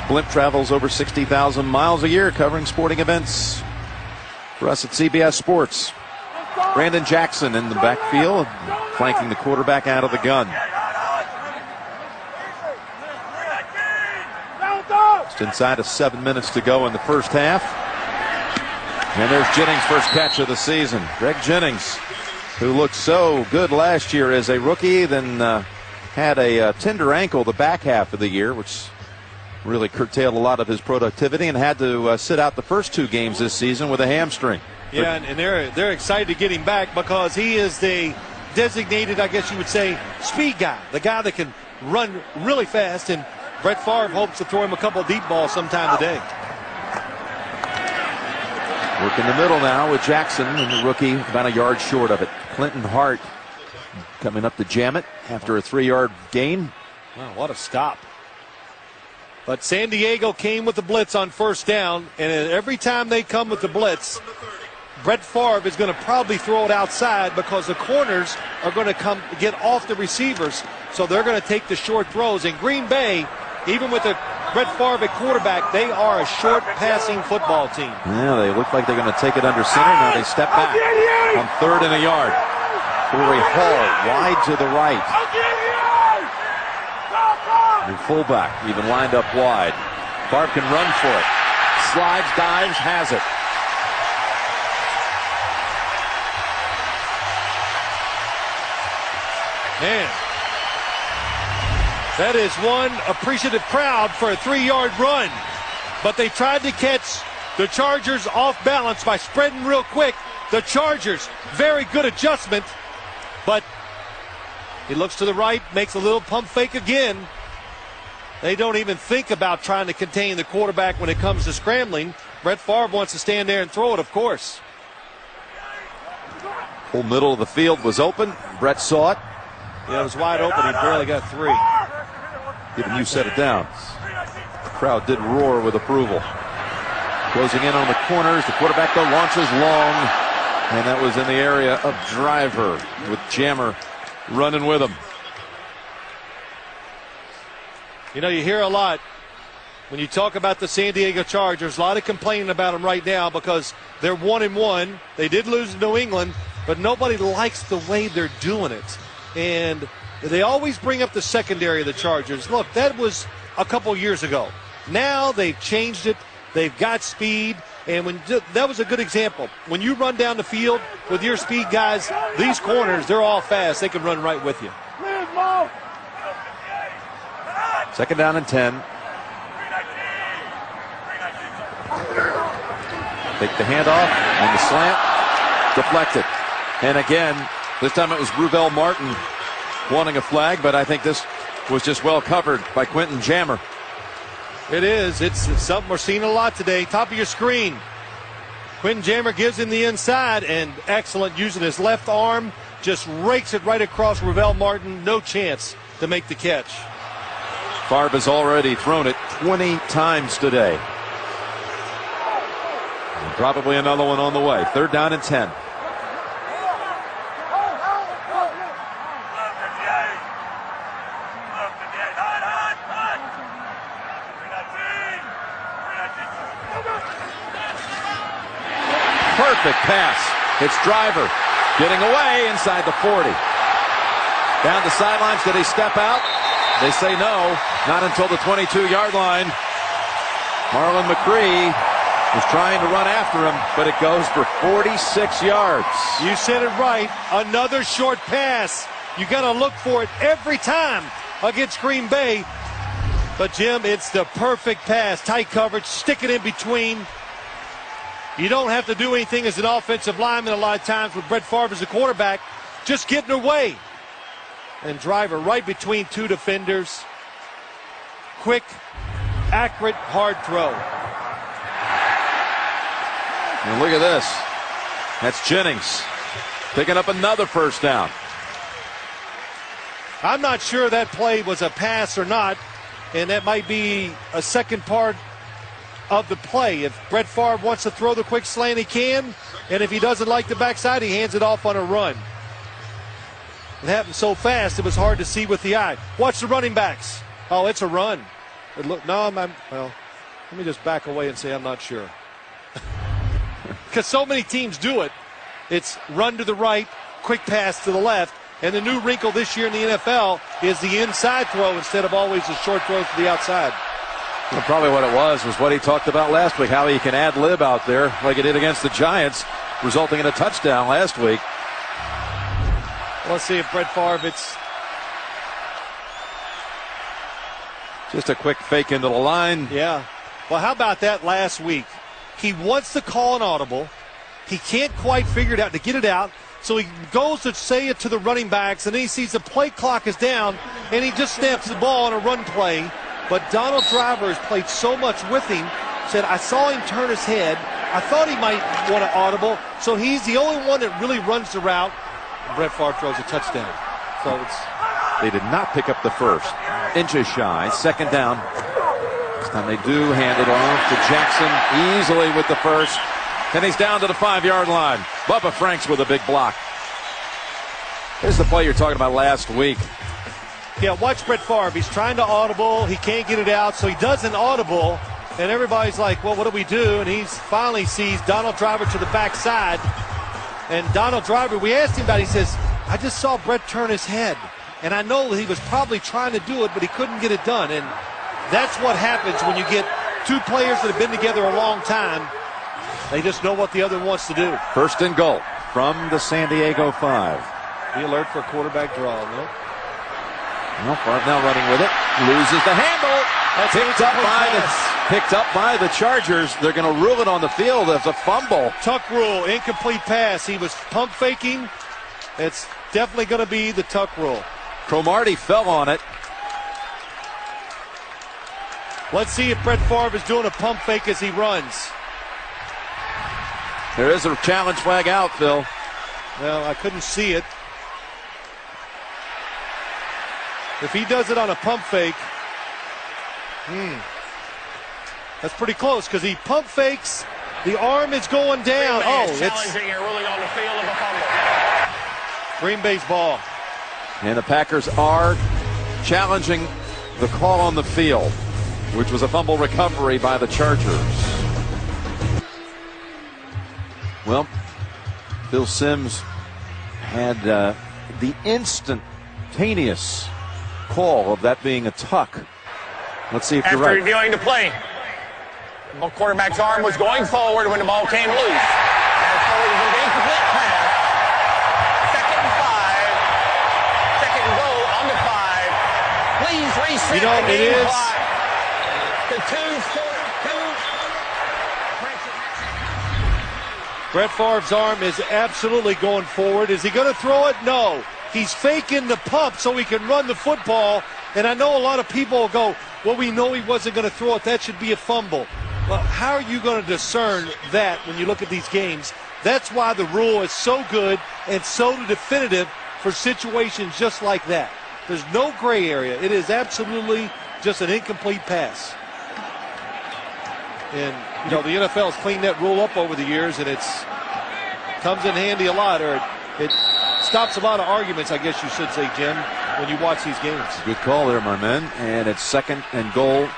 Blimp travels over 60,000 miles a year covering sporting events for us at CBS Sports. Brandon Jackson in the backfield, flanking the quarterback out of the gun. Just inside of 7 minutes to go in the first half. And there's Jennings' first catch of the season. Greg Jennings, who looked so good last year as a rookie, then had a tender ankle the back half of the year, which really curtailed a lot of his productivity, and had to sit out the first 2 games this season with a hamstring. Yeah, and they're excited to get him back because he is the designated, I guess you would say, speed guy, the guy that can run really fast, and Brett Favre hopes to throw him a couple of deep balls sometime today. Work in the middle now with Jackson, and the rookie about a yard short of it. Clinton Hart coming up to jam it after a 3-yard gain. Wow, what a stop. But San Diego came with the blitz on first down, and every time they come with the blitz, Brett Favre is going to probably throw it outside because the corners are going to come get off the receivers, so they're going to take the short throws. In Green Bay, even with the Brett Favre at quarterback, they are a short passing football team. Yeah, they look like they're going to take it under center. Now they step back on 3rd and a yard. Corey Hall wide to the right. The fullback even lined up wide. Favre can run for it. Slides, dives, has it. Man, that is one appreciative crowd for a 3-yard run. But they tried to catch the Chargers off balance by spreading real quick. The Chargers, very good adjustment. But he looks to the right, makes a little pump fake again. They don't even think about trying to contain the quarterback when it comes to scrambling. Brett Favre wants to stand there and throw it, of course. Whole middle of the field was open. Brett saw it. Yeah, it was wide open. He barely got 3. Even you set it down. The crowd did roar with approval. Closing in on the corners. The quarterback, though, launches long. And that was in the area of Driver with Jammer running with him. You know, you hear a lot when you talk about the San Diego Chargers, a lot of complaining about them right now because they're 1-1. They did lose to New England, but nobody likes the way they're doing it. And they always bring up the secondary of the Chargers. Look, that was a couple years ago. Now they've changed it. They've got speed. And that was a good example. When you run down the field with your speed guys, these corners, they're all fast. They can run right with you. 2nd down and 10. Take the handoff and the slant. Deflected. And again, this time it was Ruvel Martin wanting a flag, but I think this was just well covered by Quentin Jammer. It is. It's something we're seeing a lot today. Top of your screen. Quentin Jammer gives him the inside, and excellent using his left arm. Just rakes it right across Ruvel Martin. No chance to make the catch. Favre has already thrown it 20 times today. And probably another one on the way. 3rd down and 10. Perfect pass. It's Driver getting away inside the 40. Down the sidelines. Did he step out? They say no, not until the 22-yard line. Marlon McCree was trying to run after him, but it goes for 46 yards. You said it right. Another short pass. You got to look for it every time against Green Bay. But, Jim, it's the perfect pass. Tight coverage, stick it in between. You don't have to do anything as an offensive lineman a lot of times with Brett Favre as a quarterback. Just get in their way. And Driver right between 2 defenders. Quick, accurate, hard throw. And look at this. That's Jennings picking up another 1st down. I'm not sure that play was a pass or not, and that might be a second part of the play. If Brett Favre wants to throw the quick slant, he can, and if he doesn't like the backside, he hands it off on a run. It happened so fast, it was hard to see with the eye. Watch the running backs. Oh, it's a run. Well, let me just back away and say I'm not sure. Because so many teams do it. It's run to the right, quick pass to the left, and the new wrinkle this year in the NFL is the inside throw instead of always the short throw to the outside. Well, probably what it was what he talked about last week, how he can ad-lib out there like he did against the Giants, resulting in a touchdown last week. Let's see if Brett Favre, Just a quick fake into the line. Yeah. Well, how about that last week? He wants to call an audible. He can't quite figure it out to get it out. So he goes to say it to the running backs, and then he sees the play clock is down, and he just snaps the ball on a run play. But Donald Driver has played so much with him, said, I saw him turn his head. I thought he might want an audible. So he's the only one that really runs the route. Brett Favre throws a touchdown. So they did not pick up the first. Inches shy. Second down. This time they do hand it off to Jackson easily with the first. And he's down to the 5-yard line. Bubba Franks with a big block. Here's the play you're talking about last week. Yeah, watch Brett Favre. He's trying to audible. He can't get it out, so he does an audible. And everybody's like, well, what do we do? And he finally sees Donald Driver to the backside. And Donald Driver, we asked him about it. He says, I just saw Brett turn his head. And I know he was probably trying to do it, but he couldn't get it done. And that's what happens when you get two players that have been together a long time. They just know what the other wants to do. First and goal from the San Diego 5. Be alert for a quarterback draw. No? Well, Favre now running with it. Loses the handle. That's picked up by the Chargers. They're going to rule it on the field as a fumble. Tuck rule, incomplete pass. He was pump faking. It's definitely going to be the tuck rule. Cromartie fell on it. Let's see if Brett Favre is doing a pump fake as he runs. There is a challenge flag out, Phil. Well, I couldn't see it. If he does it on a pump fake, that's pretty close because he pump fakes. The arm is going down. It's challenging a ruling on the field of a fumble. Green Bay's ball. And the Packers are challenging the call on the field, which was a fumble recovery by the Chargers. Well, Phil Simms had the instantaneous call of that being a tuck. Let's see if you're right. After reviewing the play, the quarterback's arm was going forward when the ball came loose. As forward was an incomplete pass. Second and 5. Second and goal on the 5. Please reset the game clock to 2:42. Brett Favre's arm is absolutely going forward. Is he going to throw it? No. He's faking the pump so he can run the football. And I know a lot of people will go, well, we know he wasn't going to throw it. That should be a fumble. Well, how are you going to discern that when you look at these games? That's why the rule is so good and so definitive for situations just like that. There's no gray area. It is absolutely just an incomplete pass. And, you know, the NFL has cleaned that rule up over the years, and it's comes in handy a lot, or it stops a lot of arguments, I guess you should say, Jim, when you watch these games. Good call there, my men. And it's second and goal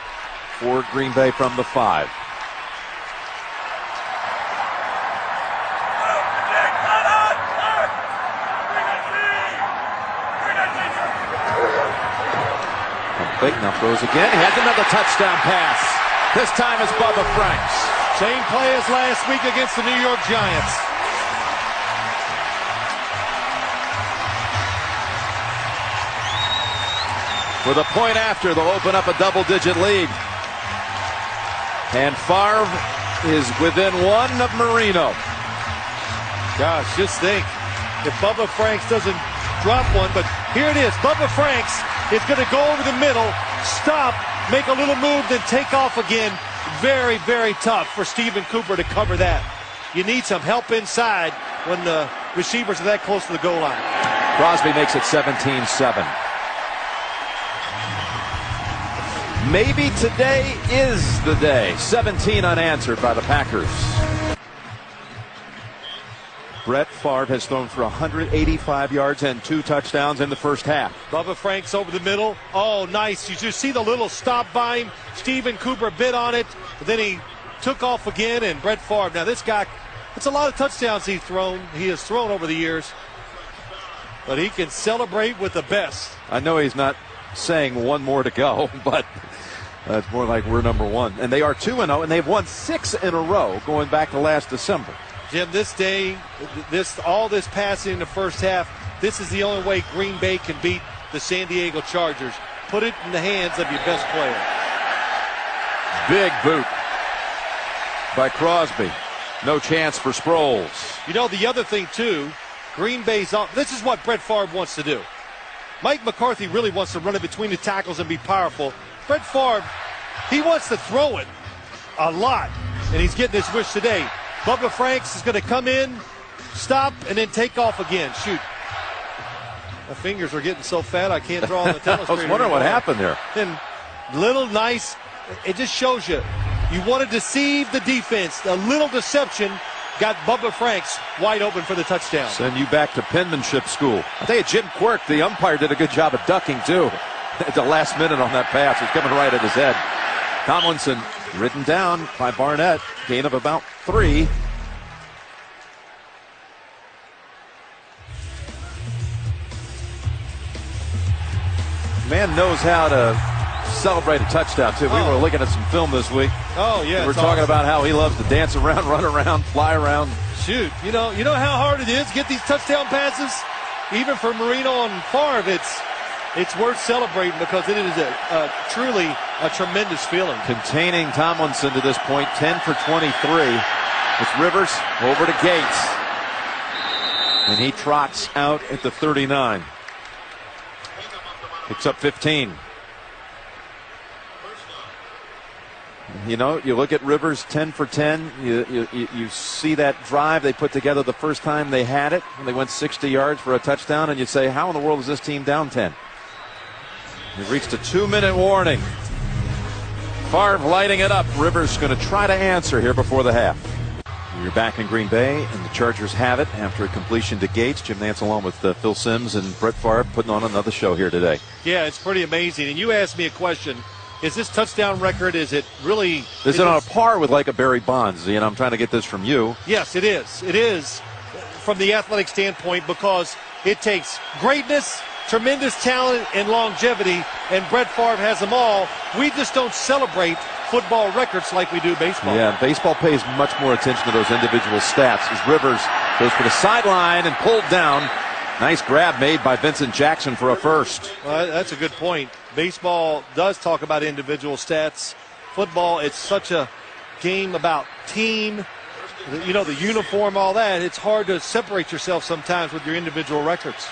for Green Bay from the 5. Big enough throws again. He has another touchdown pass. This time it's Bubba Franks. Same play as last week against the New York Giants. With a point after, they'll open up a double-digit lead. And Favre is within one of Marino. Gosh, just think, if Bubba Franks doesn't drop one, but here it is. Bubba Franks is going to go over the middle, stop, make a little move, then take off again. Very, very tough for Stephen Cooper to cover that. You need some help inside when the receivers are that close to the goal line. Crosby makes it 17-7. Maybe today is the day. 17 unanswered by the Packers. Brett Favre has thrown for 185 yards and 2 touchdowns in the first half. Bubba Franks over the middle. Oh, nice. You just see the little stop by him. Stephen Cooper bit on it, but then he took off again, and Brett Favre. Now, this guy, it's a lot of touchdowns he has thrown over the years, but he can celebrate with the best. I know he's not saying one more to go, but it's more like we're number one. And they are 2-0, and they've won 6 in a row going back to last December. Jim, all this passing in the first half, this is the only way Green Bay can beat the San Diego Chargers. put it in the hands of your best player. Big boot by Crosby. No chance for Sproles. You know, the other thing, too, Green Bay's on. This is what Brett Favre wants to do. Mike McCarthy really wants to run it between the tackles and be powerful. Brett Favre, he wants to throw it a lot, and he's getting his wish today. Bubba Franks is going to come in, stop, and then take off again. Shoot. My fingers are getting so fat I can't draw on the tennis. I was wondering what happened there. And little nice, it just shows you. You want to deceive the defense. A little deception got Bubba Franks wide open for the touchdown. Send you back to penmanship school. I tell you, Jim Quirk, the umpire, did a good job of ducking, too. At the last minute on that pass. It was coming right at his head. Tomlinson ridden down by Barnett. Gain of about 3. Man knows how to celebrate a touchdown, too. We were looking at some film this week. Oh, yeah. We were talking about how he loves to dance around, run around, fly around. Shoot. You know how hard it is to get these touchdown passes? Even for Marino and Favre, it's worth celebrating because it is truly a tremendous feeling. Containing Tomlinson to this point, 10 for 23. It's Rivers over to Gates. And he trots out at the 39. Picks up 15. You know, you look at Rivers, 10 for 10. You see that drive they put together the first time they had it, and they went 60 yards for a touchdown, and you say, how in the world is this team down 10? They've reached a 2-minute warning. Favre lighting it up. Rivers going to try to answer here before the half. You're back in Green Bay, and the Chargers have it after a completion to Gates. Jim Nantz along with Phil Simms and Brett Favre putting on another show here today. Yeah, it's pretty amazing. And you asked me a question. Is this touchdown record, is it really... Is it on a par with like a Barry Bonds? You know, I'm trying to get this from you. Yes, it is. It is from the athletic standpoint because it takes greatness, tremendous talent, and longevity, and Brett Favre has them all. We just don't celebrate football records like we do baseball. Yeah, baseball pays much more attention to those individual stats as Rivers goes for the sideline and pulled down. Nice grab made by Vincent Jackson for a first. Well, that's a good point. Baseball does talk about individual stats. Football, it's such a game about team, you know, the uniform, all that. It's hard to separate yourself sometimes with your individual records.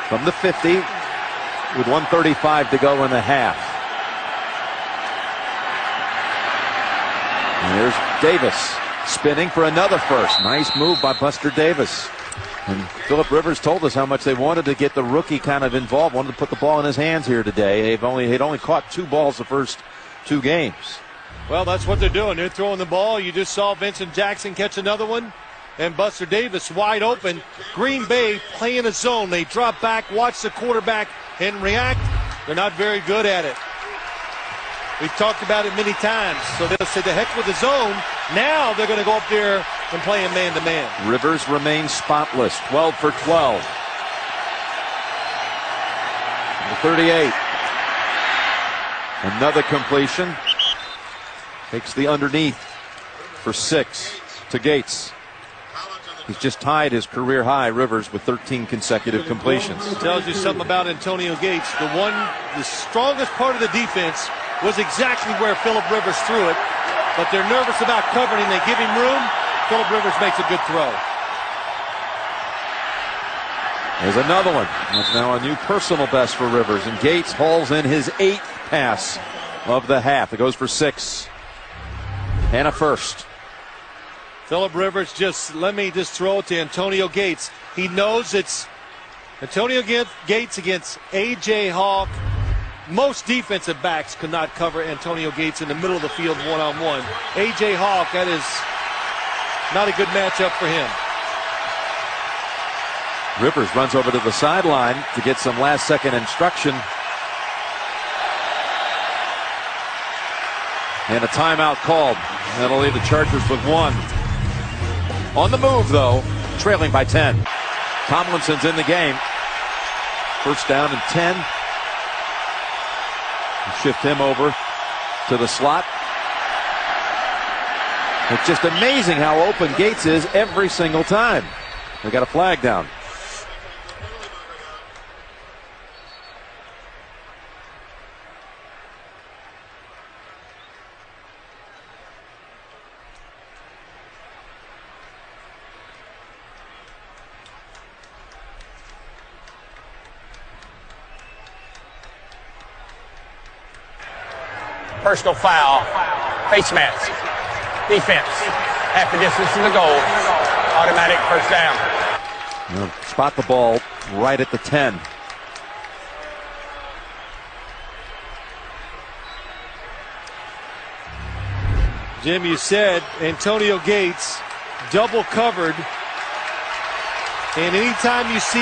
From the 50 with 1:35 to go in the half. And there's Davis spinning for another first. Nice move by Buster Davis. And Philip Rivers told us how much they wanted to get the rookie kind of involved, wanted to put the ball in his hands here today. He'd only caught 2 balls the first 2 games. Well, that's what they're doing. They're throwing the ball. You just saw Vincent Jackson catch another one. And Buster Davis wide open. Green Bay playing a zone. They drop back, watch the quarterback, and react. They're not very good at it. We've talked about it many times. So they'll say, the heck with the zone. Now they're going to go up there and play him man-to-man. Rivers remains spotless, 12 for 12. The 38. Another completion. Takes the underneath for 6 to Gates. He's just tied his career high, Rivers, with 13 consecutive completions. It tells you something about Antonio Gates. The strongest part of the defense was exactly where Philip Rivers threw it. But they're nervous about covering. They give him room. Philip Rivers makes a good throw. There's another one. That's now a new personal best for Rivers. And Gates hauls in his 8th pass of the half. It goes for 6. And a first. Philip Rivers let me throw it to Antonio Gates. He knows it's Antonio Gates against A.J. Hawk. Most defensive backs could not cover Antonio Gates in the middle of the field one-on-one. A.J. Hawk, that is not a good matchup for him. Rivers runs over to the sideline to get some last-second instruction. And a timeout called. That'll leave the Chargers with 1. On the move, though, trailing by 10. Tomlinson's in the game. First down and 10. Shift him over to the slot. It's just amazing how open Gates is every single time. They got a flag down. Personal foul. Face mask. Defense. Half the distance to the goal. Automatic first down. Spot the ball right at the 10. Jim, you said Antonio Gates double covered. And anytime you see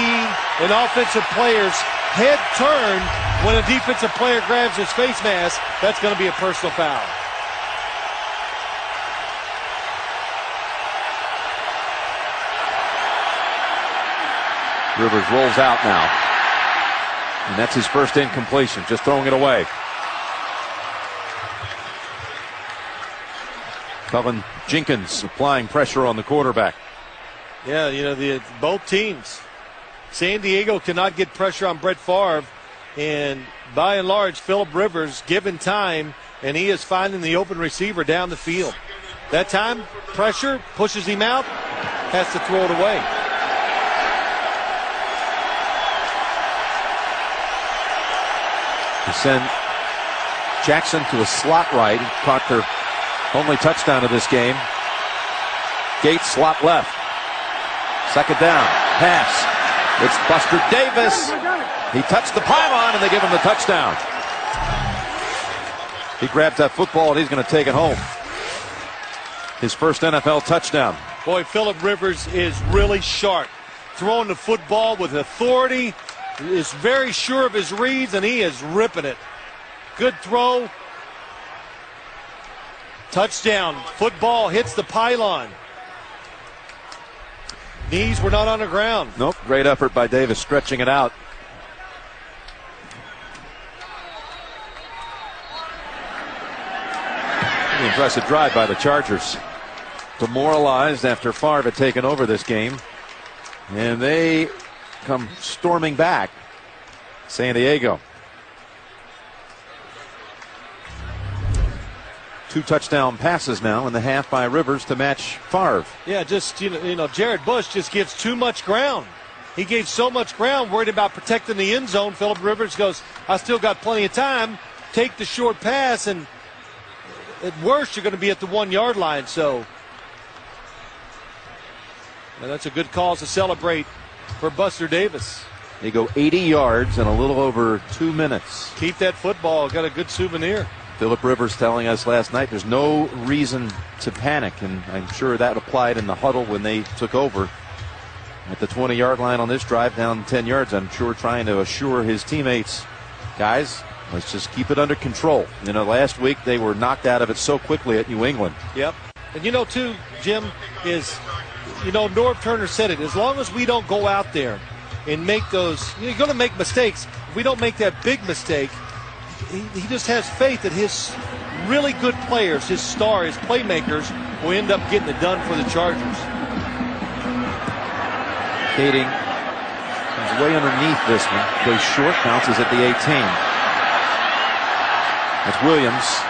an offensive player's head turn when a defensive player grabs his face mask, that's going to be a personal foul. Rivers rolls out now. And that's his first incompletion, just throwing it away. Cullen Jenkins applying pressure on the quarterback. Yeah, you know, both teams. San Diego cannot get pressure on Brett Favre, and by and large, Phillip Rivers given time, and he is finding the open receiver down the field. That time, pressure pushes him out, has to throw it away. To send Jackson to a slot right, he caught their only touchdown of this game. Gates slot left. Second down. Pass. It's Buster Davis. He touched the pylon and they give him the touchdown. He grabs that football and he's going to take it home. His first NFL touchdown. Boy, Phillip Rivers is really sharp. Throwing the football with authority. Is very sure of his reads and he is ripping it. Good throw. Touchdown. Football hits the pylon. Knees were not on the ground. Nope. Great effort by Davis stretching it out. An impressive drive by the Chargers. Demoralized after Favre had taken over this game. And they come storming back. San Diego. 2 touchdown passes now in the half by Rivers to match Favre. Yeah, just, you know, Jared Bush just gives too much ground. He gave so much ground, worried about protecting the end zone. Phillip Rivers goes, I still got plenty of time. Take the short pass, and at worst, you're going to be at the 1 yard line. So, and that's a good cause to celebrate for Buster Davis. They go 80 yards in a little over 2 minutes. Keep that football. Got a good souvenir. Phillip Rivers telling us last night there's no reason to panic, and I'm sure that applied in the huddle when they took over at the 20-yard line on this drive, down 10 yards. I'm sure trying to assure his teammates, guys, let's just keep it under control. You know, last week they were knocked out of it so quickly at New England. Yep. And you know, too, Jim, is, you know, Norv Turner said it, as long as we don't go out there and make those, you're going to make mistakes. If we don't make that big mistake, he just has faith that his really good players, his star, his playmakers, will end up getting it done for the Chargers. Kading is way underneath this one. Goes short, bounces at the 18. That's Williams.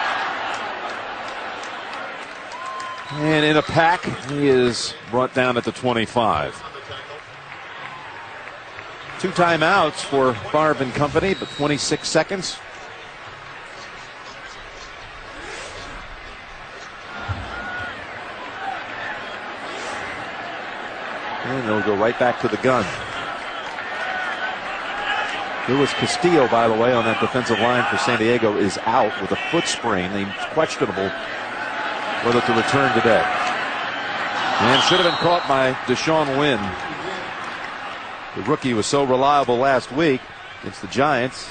And in a pack, he is brought down at the 25. 2 timeouts for Favre and company, but 26 seconds. And they'll go right back to the gun. Luis Castillo, by the way, on that defensive line for San Diego is out with a foot sprain. It's questionable whether to return today. And should have been caught by Deshaun Wynn. The rookie was so reliable last week against the Giants.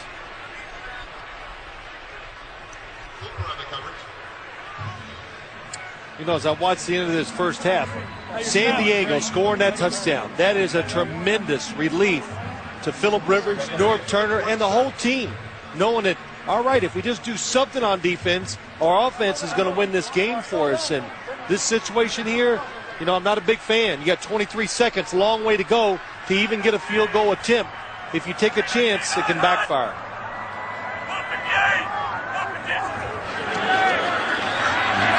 You know, as I watched the end of this first half, San Diego scoring that touchdown, that is a tremendous relief to Phillip Rivers, Norv Turner, and the whole team, knowing that, all right, if we just do something on defense, our offense is going to win this game for us. And this situation here, you know, I'm not a big fan. You got 23 seconds, long way to go to even get a field goal attempt. If you take a chance, it can backfire.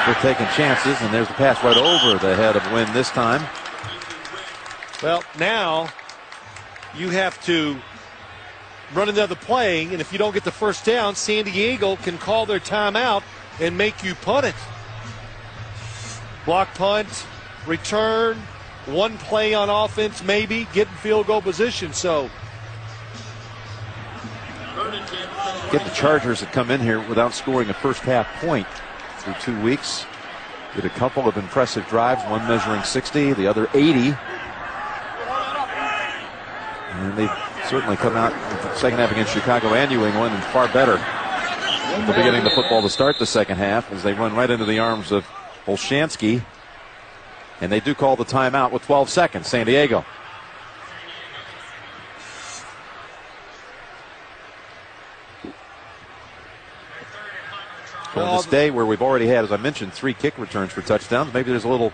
They're taking chances, and there's the pass right over the head of Wynn this time. Well, now you have to run another play, and if you don't get the first down, San Diego can call their timeout and make you punt it. Block punt, return, one play on offense, maybe get in field goal position. So Get the Chargers that come in here without scoring a first half point through 2 weeks. Did a couple of impressive drives, one measuring 60, the other 80. And they certainly come out in the second half against Chicago and New England and far better at the beginning of the football to start the second half as they run right into the arms of Olshansky. And they do call the timeout with 12 seconds, San Diego. On this day where we've already had, as I mentioned, 3 kick returns for touchdowns, maybe there's a little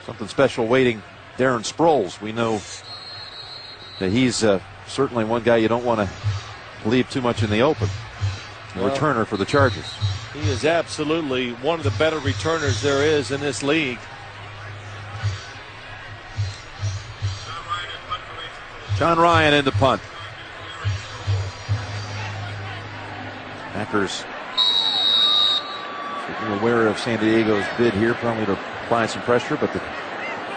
something special waiting Darren Sproles. We know that he's certainly one guy you don't want to leave too much in the open. Returner for the Chargers. He is absolutely one of the better returners there is in this league. John Ryan in the punt. Packers certainly aware of San Diego's bid here, probably to apply some pressure, but the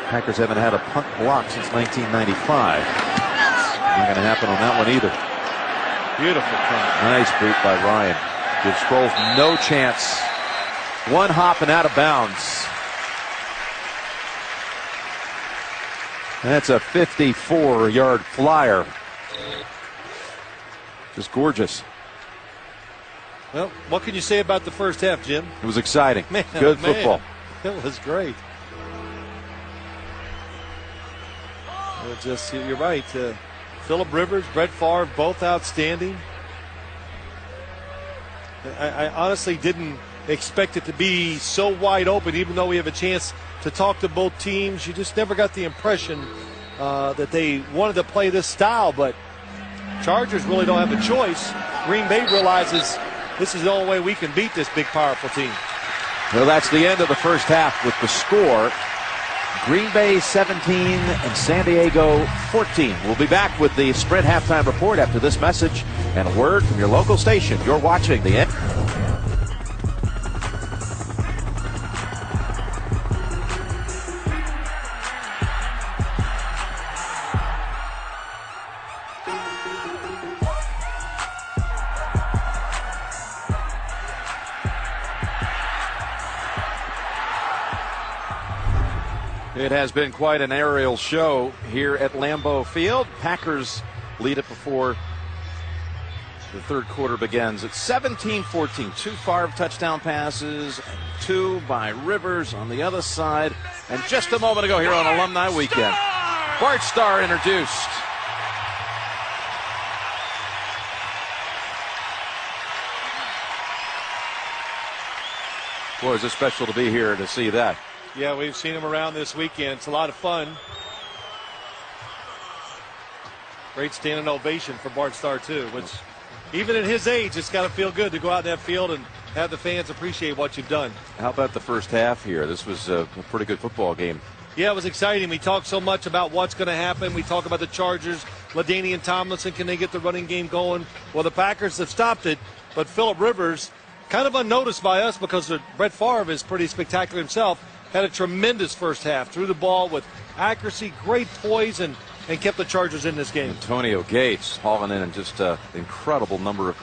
Packers haven't had a punt block since 1995. Not going to happen on that one either. Beautiful punt. Nice boot by Ryan. Gives Sproles no chance. One hop and out of bounds. That's a 54-yard flyer. Just gorgeous. Well, what can you say about the first half, Jim? It was exciting. Man, good football. It was great. You're right. Phillip Rivers, Brett Favre, both outstanding. I honestly didn't expect it to be so wide open, even though we have a chance to talk to both teams. You just never got the impression that they wanted to play this style, but Chargers really don't have a choice. Green Bay realizes this is the only way we can beat this big, powerful team. Well, that's the end of the first half with the score. Green Bay 17 and San Diego 14. We'll be back with the Sprint halftime report after this message and a word from your local station. You're watching the end. It has been quite an aerial show here at Lambeau Field. Packers lead it before the third quarter begins. It's 17-14. 2 Favre touchdown passes, and 2 by Rivers on the other side. And just a moment ago here on Alumni Weekend, Bart Starr introduced. Boy, is it special to be here to see that. Yeah, we've seen him around this weekend. It's a lot of fun. Great standing ovation for Bart Starr, too, which even at his age, it's got to feel good to go out in that field and have the fans appreciate what you've done. How about the first half here? This was a pretty good football game. Yeah, it was exciting. We talked so much about what's going to happen. We talk about the Chargers, LaDainian Tomlinson, can they get the running game going? Well, the Packers have stopped it, but Phillip Rivers, kind of unnoticed by us because Brett Favre is pretty spectacular himself, had a tremendous first half. Threw the ball with accuracy, great poise, and kept the Chargers in this game. Antonio Gates hauling in just an incredible number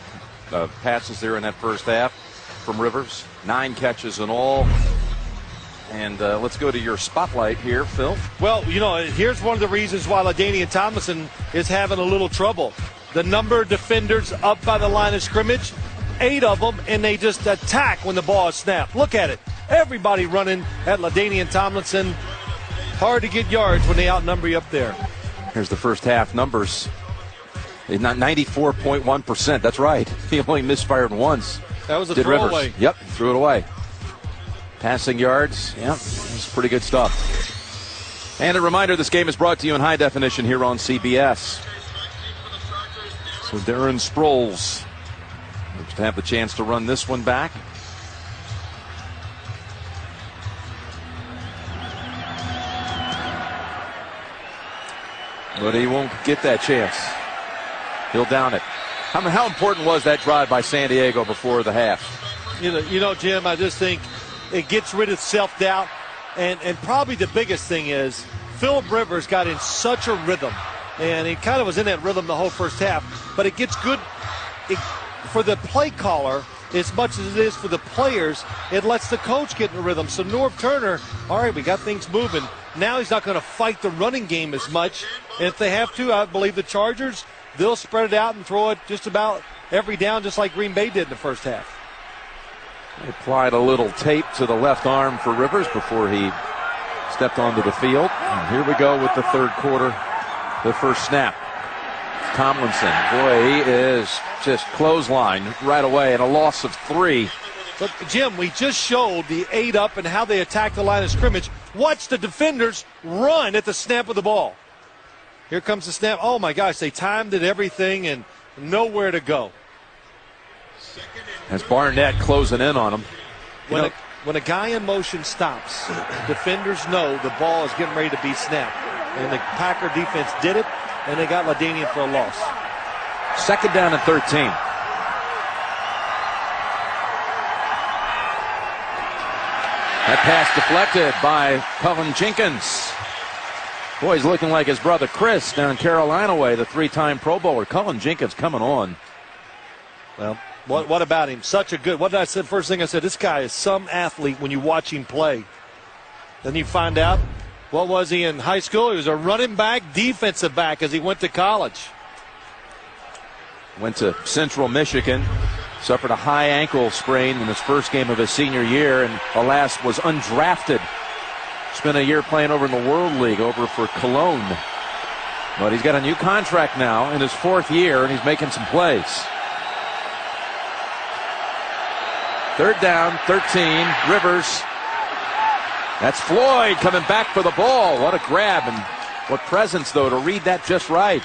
of passes there in that first half from Rivers. 9 catches in all. And let's go to your spotlight here, Phil. Well, here's one of the reasons why LaDainian Tomlinson is having a little trouble. The number of defenders up by the line of scrimmage, 8 of them, and they just attack when the ball is snapped. Look at it. Everybody running at LaDainian Tomlinson. Hard to get yards when they outnumber you up there. Here's the first half numbers. 94.1%. That's right. He only misfired once. That was a throwaway. Yep, threw it away. Passing yards. Yep, that's pretty good stuff. And a reminder, this game is brought to you in high definition here on CBS. So Darren Sproles looks to have the chance to run this one back. But he won't get that chance. He'll down it. How important was that drive by San Diego before the half? You know, Jim, I just think it gets rid of self-doubt. And probably the biggest thing is Phillip Rivers got in such a rhythm. And he kind of was in that rhythm the whole first half. But it gets good for the play caller as much as it is for the players. It lets the coach get in a rhythm. So Norv Turner, all right, we got things moving. Now he's not going to fight the running game as much. And if they have to, I believe the Chargers, they'll spread it out and throw it just about every down, just like Green Bay did in the first half. They applied a little tape to the left arm for Rivers before he stepped onto the field. And here we go with the third quarter, the first snap. Tomlinson, boy, he is just clothesline right away, and a loss of 3. But, Jim, we just showed the 8 up and how they attack the line of scrimmage. Watch the defenders run at the snap of the ball. Here comes the snap. Oh, my gosh, they timed it, everything, and nowhere to go. As Barnett closing in on him. When a guy in motion stops, defenders know the ball is getting ready to be snapped. And the Packer defense did it, and they got LaDainian for a loss. Second down and 13. That pass deflected by Cullen Jenkins. Boy, he's looking like his brother Chris down Carolina way, the 3-time Pro Bowler. Cullen Jenkins coming on. Well, what about him? Such a good, what did I say? First thing I said, this guy is some athlete when you watch him play. Then you find out, what was he in high school? He was a running back, defensive back as he went to college. Went to Central Michigan, suffered a high ankle sprain in his first game of his senior year, and alas was undrafted. Spent a year playing over in the World League over for Cologne. But he's got a new contract now in his 4th year, and he's making some plays. Third down, 13, Rivers. That's Floyd coming back for the ball. What a grab, and what presence, though, to read that just right.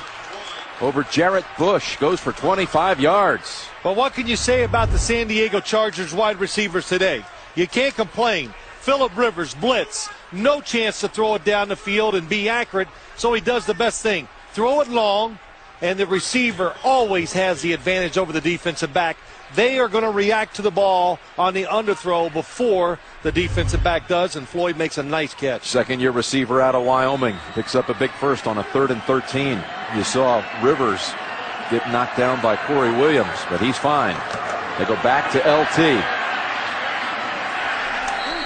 Over Jarrett Bush, goes for 25 yards. But what can you say about the San Diego Chargers wide receivers today? You can't complain. Phillip Rivers, blitz, no chance to throw it down the field and be accurate, so he does the best thing. Throw it long, and the receiver always has the advantage over the defensive back. They are going to react to the ball on the underthrow before the defensive back does, and Floyd makes a nice catch. Second-year receiver out of Wyoming picks up a big first on a 3rd and 13. You saw Rivers get knocked down by Corey Williams, but he's fine. They go back to LT.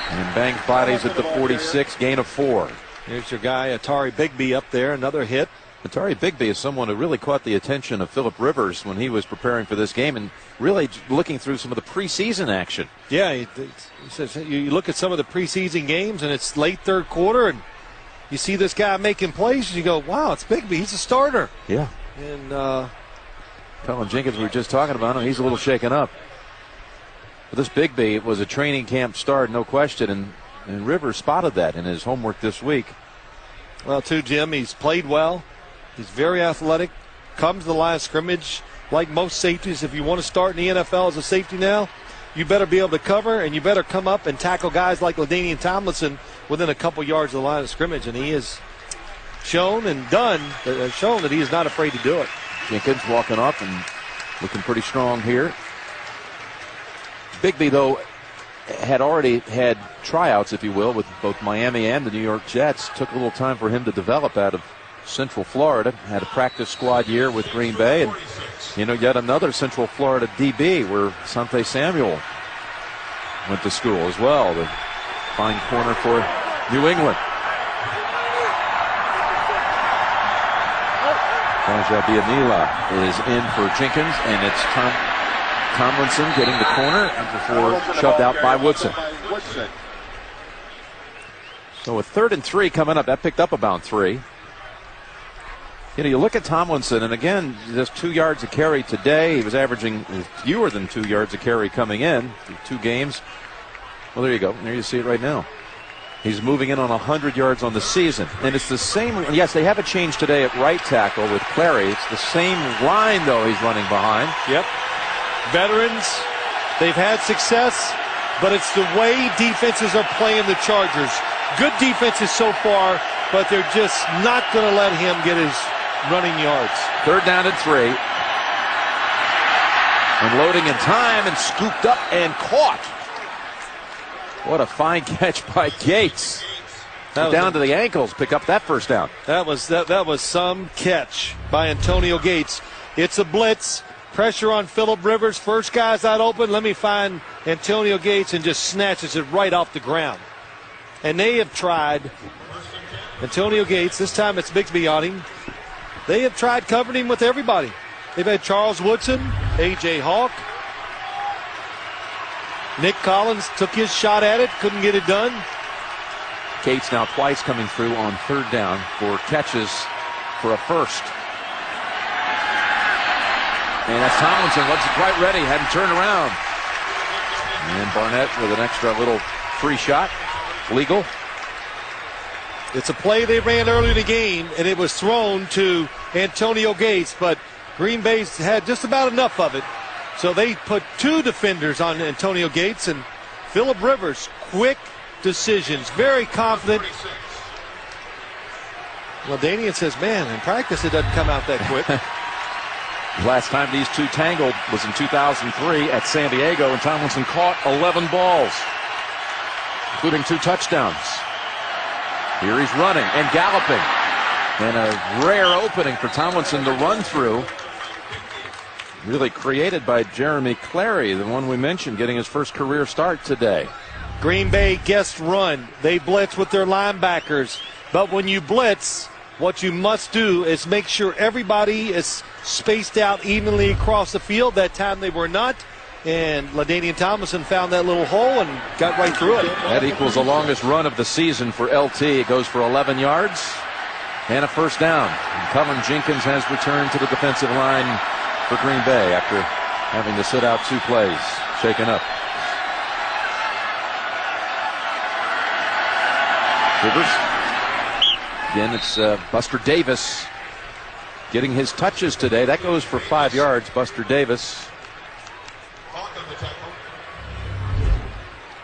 And bangs bodies at the 46, gain of 4. Here's your guy, Atari Bigby, up there, another hit. Atari Bigby is someone who really caught the attention of Phillip Rivers when he was preparing for this game and really looking through some of the preseason action. Yeah, he says you look at some of the preseason games and it's late third quarter and you see this guy making plays and you go, wow, it's Bigby. He's a starter. Yeah. And Cullen Jenkins, we were just talking about him, he's a little shaken up. But this Bigby was a training camp start, no question, and Rivers spotted that in his homework this week. Well, too, Jim, he's played well. He's very athletic, comes to the line of scrimmage like most safeties. If you want to start in the NFL as a safety now, you better be able to cover, and you better come up and tackle guys like LaDainian Tomlinson within a couple yards of the line of scrimmage. And he has shown that he is not afraid to do it. Jenkins walking up and looking pretty strong here. Bigby, though, had already had tryouts, if you will, with both Miami and the New York Jets. Took a little time for him to develop out of Central Florida. Had a practice squad year with Green Bay, and yet another Central Florida DB where Sante Samuel went to school as well. The fine corner for New England. Rajabianila is in for Jenkins, and it's Tomlinson getting the corner before shoved out by Woodson. So a 3rd and 3 coming up. That picked up about 3. You look at Tomlinson, and again, just 2 yards a carry today. He was averaging fewer than 2 yards a carry coming in through 2 games. Well, there you go. There you see it right now. He's moving in on 100 yards on the season. And it's the same. Yes, they have a change today at right tackle with Clary. It's the same line, though, he's running behind. Yep. Veterans, they've had success, but it's the way defenses are playing the Chargers. Good defenses so far, but they're just not going to let him get his running yards. 3rd down and 3. Unloading in time and scooped up and caught. What a fine catch by Gates. Down to the ankles, pick up that first down. That was some catch by Antonio Gates. It's a blitz. Pressure on Phillip Rivers. First guy's out open. Let me find Antonio Gates, and just snatches it right off the ground. And they have tried. Antonio Gates, this time it's Bigsby on him. They have tried covering him with everybody. They've had Charles Woodson, A.J. Hawk. Nick Collins took his shot at it, couldn't get it done. Gates now twice coming through on third down for catches for a first. And that's Tomlinson, looks quite ready, hadn't turned around. And Barnett with an extra little free shot, legal. It's a play they ran early in the game, and it was thrown to Antonio Gates, but Green Bay's had just about enough of it. So they put two defenders on Antonio Gates, and Phillip Rivers, quick decisions, very confident. LaDainian says, man, in practice it doesn't come out that quick. Last time these two tangled was in 2003 at San Diego, and Tomlinson caught 11 balls, including 2 touchdowns. Here he's running and galloping. And a rare opening for Tomlinson to run through. Really created by Jeremy Clary, the one we mentioned, getting his first career start today. Green Bay guest run. They blitz with their linebackers. But when you blitz, what you must do is make sure everybody is spaced out evenly across the field. That time they were not. And LaDainian Tomlinson found that little hole and got right through it. That equals the longest run of the season for LT. It goes for 11 yards and a first down. And Cullen Jenkins has returned to the defensive line for Green Bay after having to sit out 2 plays. Shaken up. Rivers. Again, it's Buster Davis getting his touches today. That goes for 5 yards. Buster Davis.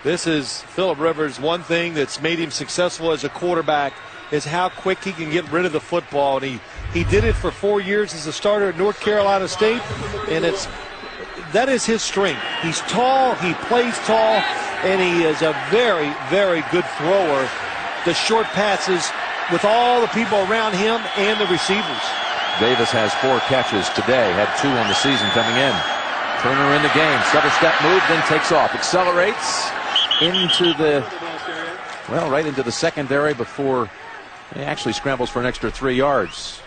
This is Phillip Rivers. One thing that's made him successful as a quarterback is how quick he can get rid of the football. And he did it for 4 years as a starter at North Carolina State, and that is his strength. He's tall, he plays tall, and he is a very, very good thrower. The short passes with all the people around him and the receivers. Davis has 4 catches today, had 2 on the season coming in. Turner in the game, several step move, then takes off, accelerates into right into the secondary before he actually scrambles for an extra 3 yards.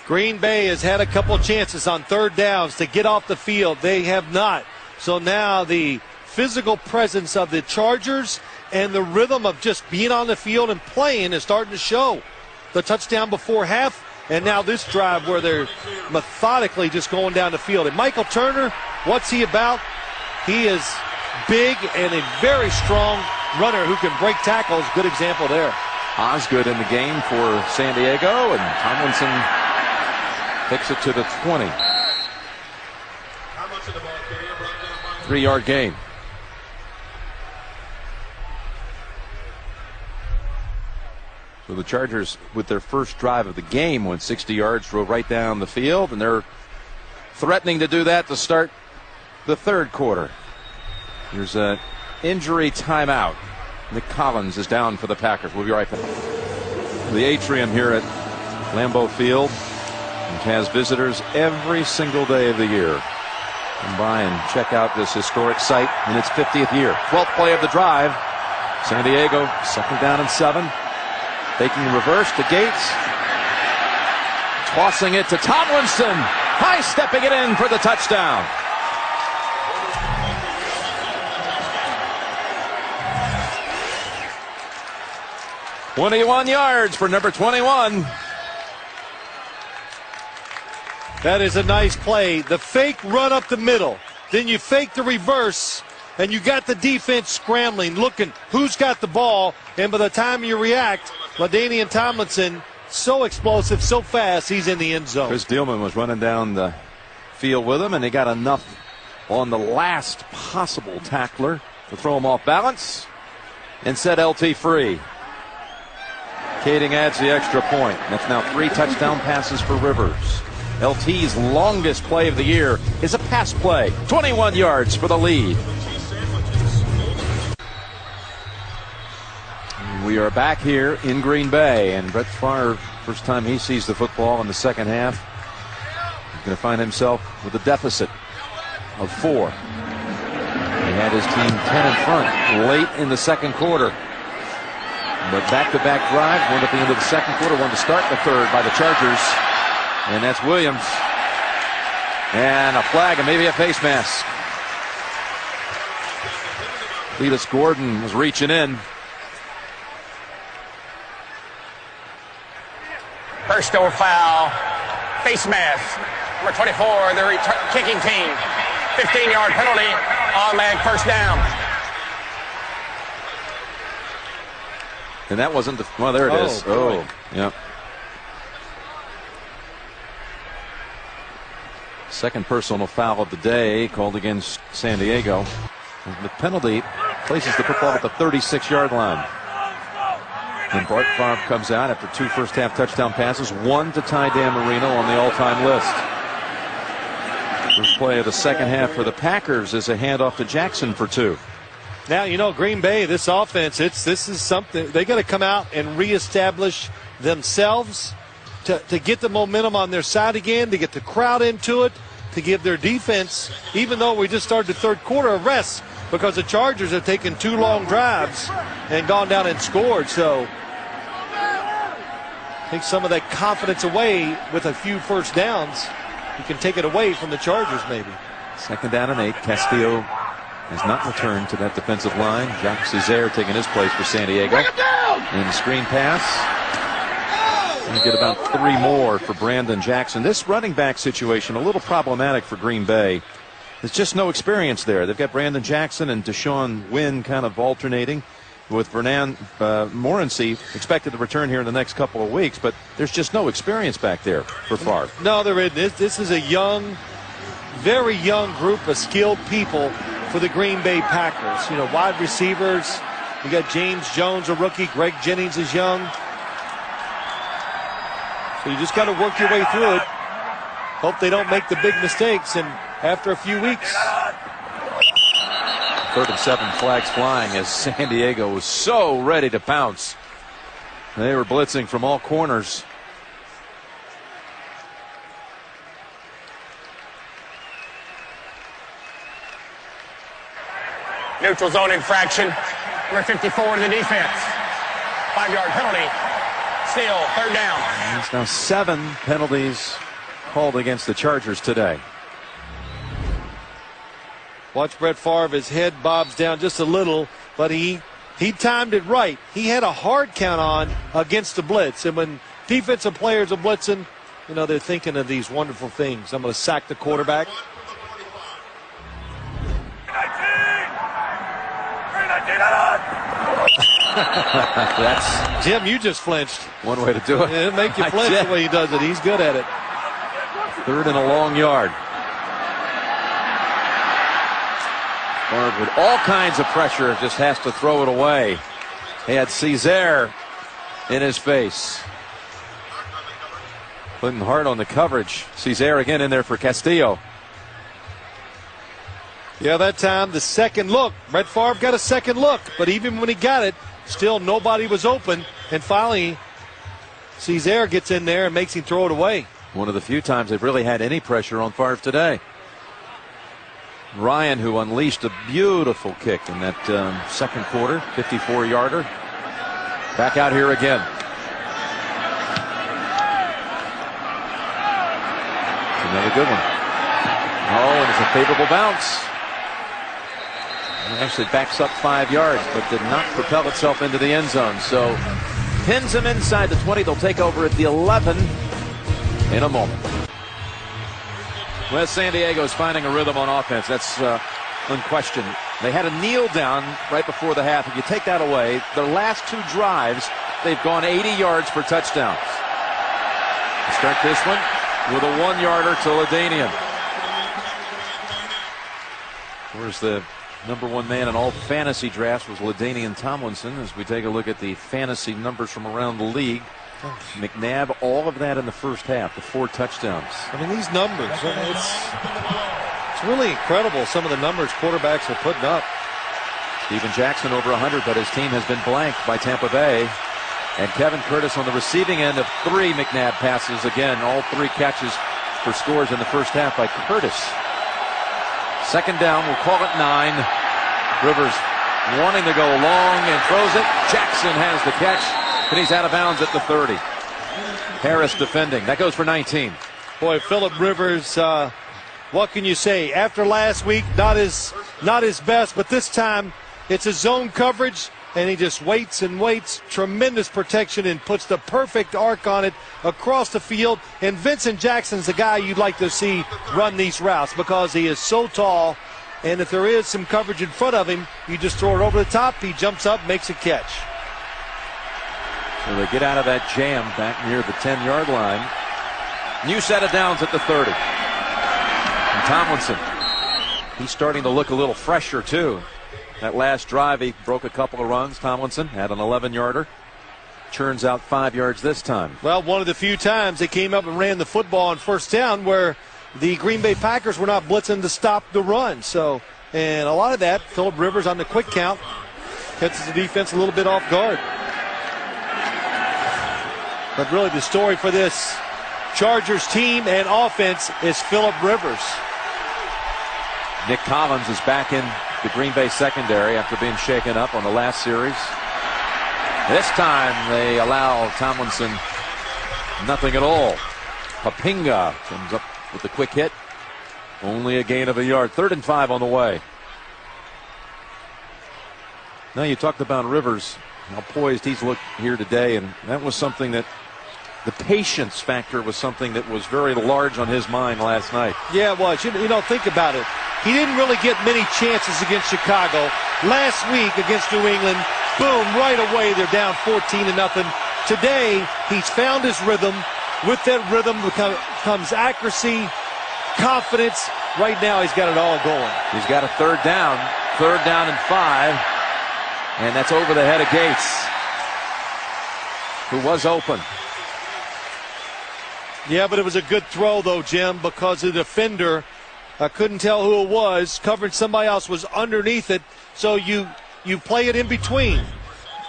Green Bay has had a couple chances on third downs to get off the field. They have not. So now the physical presence of the Chargers and the rhythm of just being on the field and playing is starting to show. The touchdown before half, and now this drive where they're methodically just going down the field. And Michael Turner, what's he about? He is big and a very strong runner who can break tackles. Good example there. Osgood in the game for San Diego, and Tomlinson takes it to the 20. 3-yard gain. So the Chargers, with their first drive of the game, went 60 yards, drove right down the field, and they're threatening to do that to start the third quarter. Here's an injury timeout. Nick Collins is down for the Packers. We'll be right back. The atrium here at Lambeau Field has visitors every single day of the year. Come by and check out this historic site in its 50th year. 12th play of the drive. San Diego, 2nd down and 7. Taking reverse to Gates. Tossing it to Tomlinson. High stepping it in for the touchdown. "21 yards for number 21. That is a nice play. The fake run up the middle. Then you fake the reverse, and you got the defense scrambling, looking who's got the ball. And by the time you react, LaDainian Tomlinson, so explosive, so fast, he's in the end zone. Chris Dillman was running down the field with him, and he got enough on the last possible tackler to throw him off balance and set LT free. Kading adds the extra point. That's now 3 touchdown passes for Rivers. LT's longest play of the year is a pass play. 21 yards for the lead. We are back here in Green Bay, and Brett Favre, first time he sees the football in the second half, he's going to find himself with a deficit of 4. He had his team 10 in front late in the second quarter. But back-to-back drives, one at the end of the second quarter, one to start the third by the Chargers. And that's Williams. And a flag and maybe a face mask. Cletus Gordon was reaching in. Personal foul, face mask, number 24, the kicking team. 15-yard penalty, automatic first down. And that wasn't the, well, there it is. Boy. Yeah. Second personal foul of the day called against San Diego. And the penalty places the football at the 36-yard line. And Bart Favre comes out after 2 first-half touchdown passes, 1 to Ty Dan Marino on the all-time list. First play of the second half for the Packers is a handoff to Jackson for 2. Now, you know, Green Bay, this offense, this is something. They got to come out and reestablish themselves to get the momentum on their side again, to get the crowd into it, to give their defense, even though we just started the third quarter, a rest because the Chargers have taken 2 long drives and gone down and scored. So take some of that confidence away with a few first downs. You can take it away from the Chargers maybe. Second down and 8. Castillo has not returned to that defensive line. Jacques Césaire taking his place for San Diego. And the screen pass. And you get about 3 more for Brandon Jackson. This running back situation a little problematic for Green Bay. There's just no experience there. They've got Brandon Jackson and Deshaun Wynn kind of alternating, with Vernon Morency expected to return here in the next couple of weeks, but there's just no experience back there for Favre. No, there isn't. This is a young, very young group of skilled people for the Green Bay Packers. You know, wide receivers. You got James Jones, a rookie. Greg Jennings is young. So you just got to work your way through it. Hope they don't make the big mistakes. And after a few weeks. 3rd and 7, flags flying as San Diego was so ready to pounce. They were blitzing from all corners. Neutral zone infraction, number 54 in the defense. 5-yard penalty, still 3rd down. And it's now 7 penalties called against the Chargers today. Watch Brett Favre, his head bobs down just a little, but he timed it right. He had a hard count on against the blitz. And when defensive players are blitzing, you know, they're thinking of these wonderful things. I'm going to sack the quarterback. That's Jim, you just flinched. one way to do it. It'll make you flinch the way he does it. He's good at it. 3rd and a long yard. Favre with all kinds of pressure just has to throw it away. He had Césaire in his face. Putting hard on the coverage. Césaire again in there for Castillo. Yeah, that time the second look. Brett Favre got a second look, but even when he got it, still nobody was open. And finally, Césaire gets in there and makes him throw it away. One of the few times they've really had any pressure on Favre today. Ryan, who unleashed a beautiful kick in that second quarter, 54-yarder. Back out here again. It's another good one. Oh, and it's a favorable bounce. It actually backs up 5 yards, but did not propel itself into the end zone. So pins him inside the 20. They'll take over at the 11 in a moment. Well, San Diego's finding a rhythm on offense. That's unquestioned. They had a kneel down right before the half. If you take that away, their last 2 drives, they've gone 80 yards for touchdowns. They start this one with a 1-yarder to LaDainian. Where's the number 1 man in all fantasy drafts was LaDainian Tomlinson. As we take a look at the fantasy numbers from around the league, McNabb, all of that in the first half, the 4 touchdowns. I mean, these numbers, it's really incredible, some of the numbers quarterbacks are putting up. Steven Jackson over 100, but his team has been blanked by Tampa Bay. And Kevin Curtis on the receiving end of 3 McNabb passes. Again, all 3 catches for scores in the first half by Curtis. Second down, we'll call it 9. Rivers wanting to go long and throws it. Jackson has the catch, and he's out of bounds at the 30. Harris defending. That goes for 19. Boy, Phillip Rivers, what can you say? After last week, not his best, but this time it's a zone coverage, and he just waits and waits. Tremendous protection and puts the perfect arc on it across the field. And Vincent Jackson's the guy you'd like to see run these routes because he is so tall. And if there is some coverage in front of him, you just throw it over the top. He jumps up, makes a catch. So they get out of that jam back near the 10-yard line. New set of downs at the 30. And Tomlinson, he's starting to look a little fresher too. That last drive, he broke a couple of runs. Tomlinson had an 11-yarder. Churns out 5 yards this time. Well, one of the few times they came up and ran the football on first down where the Green Bay Packers were not blitzing to stop the run. So, and a lot of that, Phillip Rivers on the quick count catches the defense a little bit off guard. But really the story for this Chargers team and offense is Phillip Rivers. Nick Collins is back in the Green Bay secondary after being shaken up on the last series. This time they allow Tomlinson nothing at all. Papinga comes up with the quick hit. Only a gain of a yard. 3rd and 5 on the way. Now you talked about Rivers, how poised he's looked here today, and that was something that the patience factor was something that was very large on his mind last night. Yeah, it was. You know, think about it. He didn't really get many chances against Chicago. Last week against New England, boom, right away they're down 14-0. Today, he's found his rhythm. With that rhythm comes accuracy, confidence. Right now, he's got it all going. He's got a 3rd down and 5. And that's over the head of Gates, who was open. Yeah, but it was a good throw, though, Jim, because the defender couldn't tell who it was. Covering somebody else was underneath it. So you play it in between.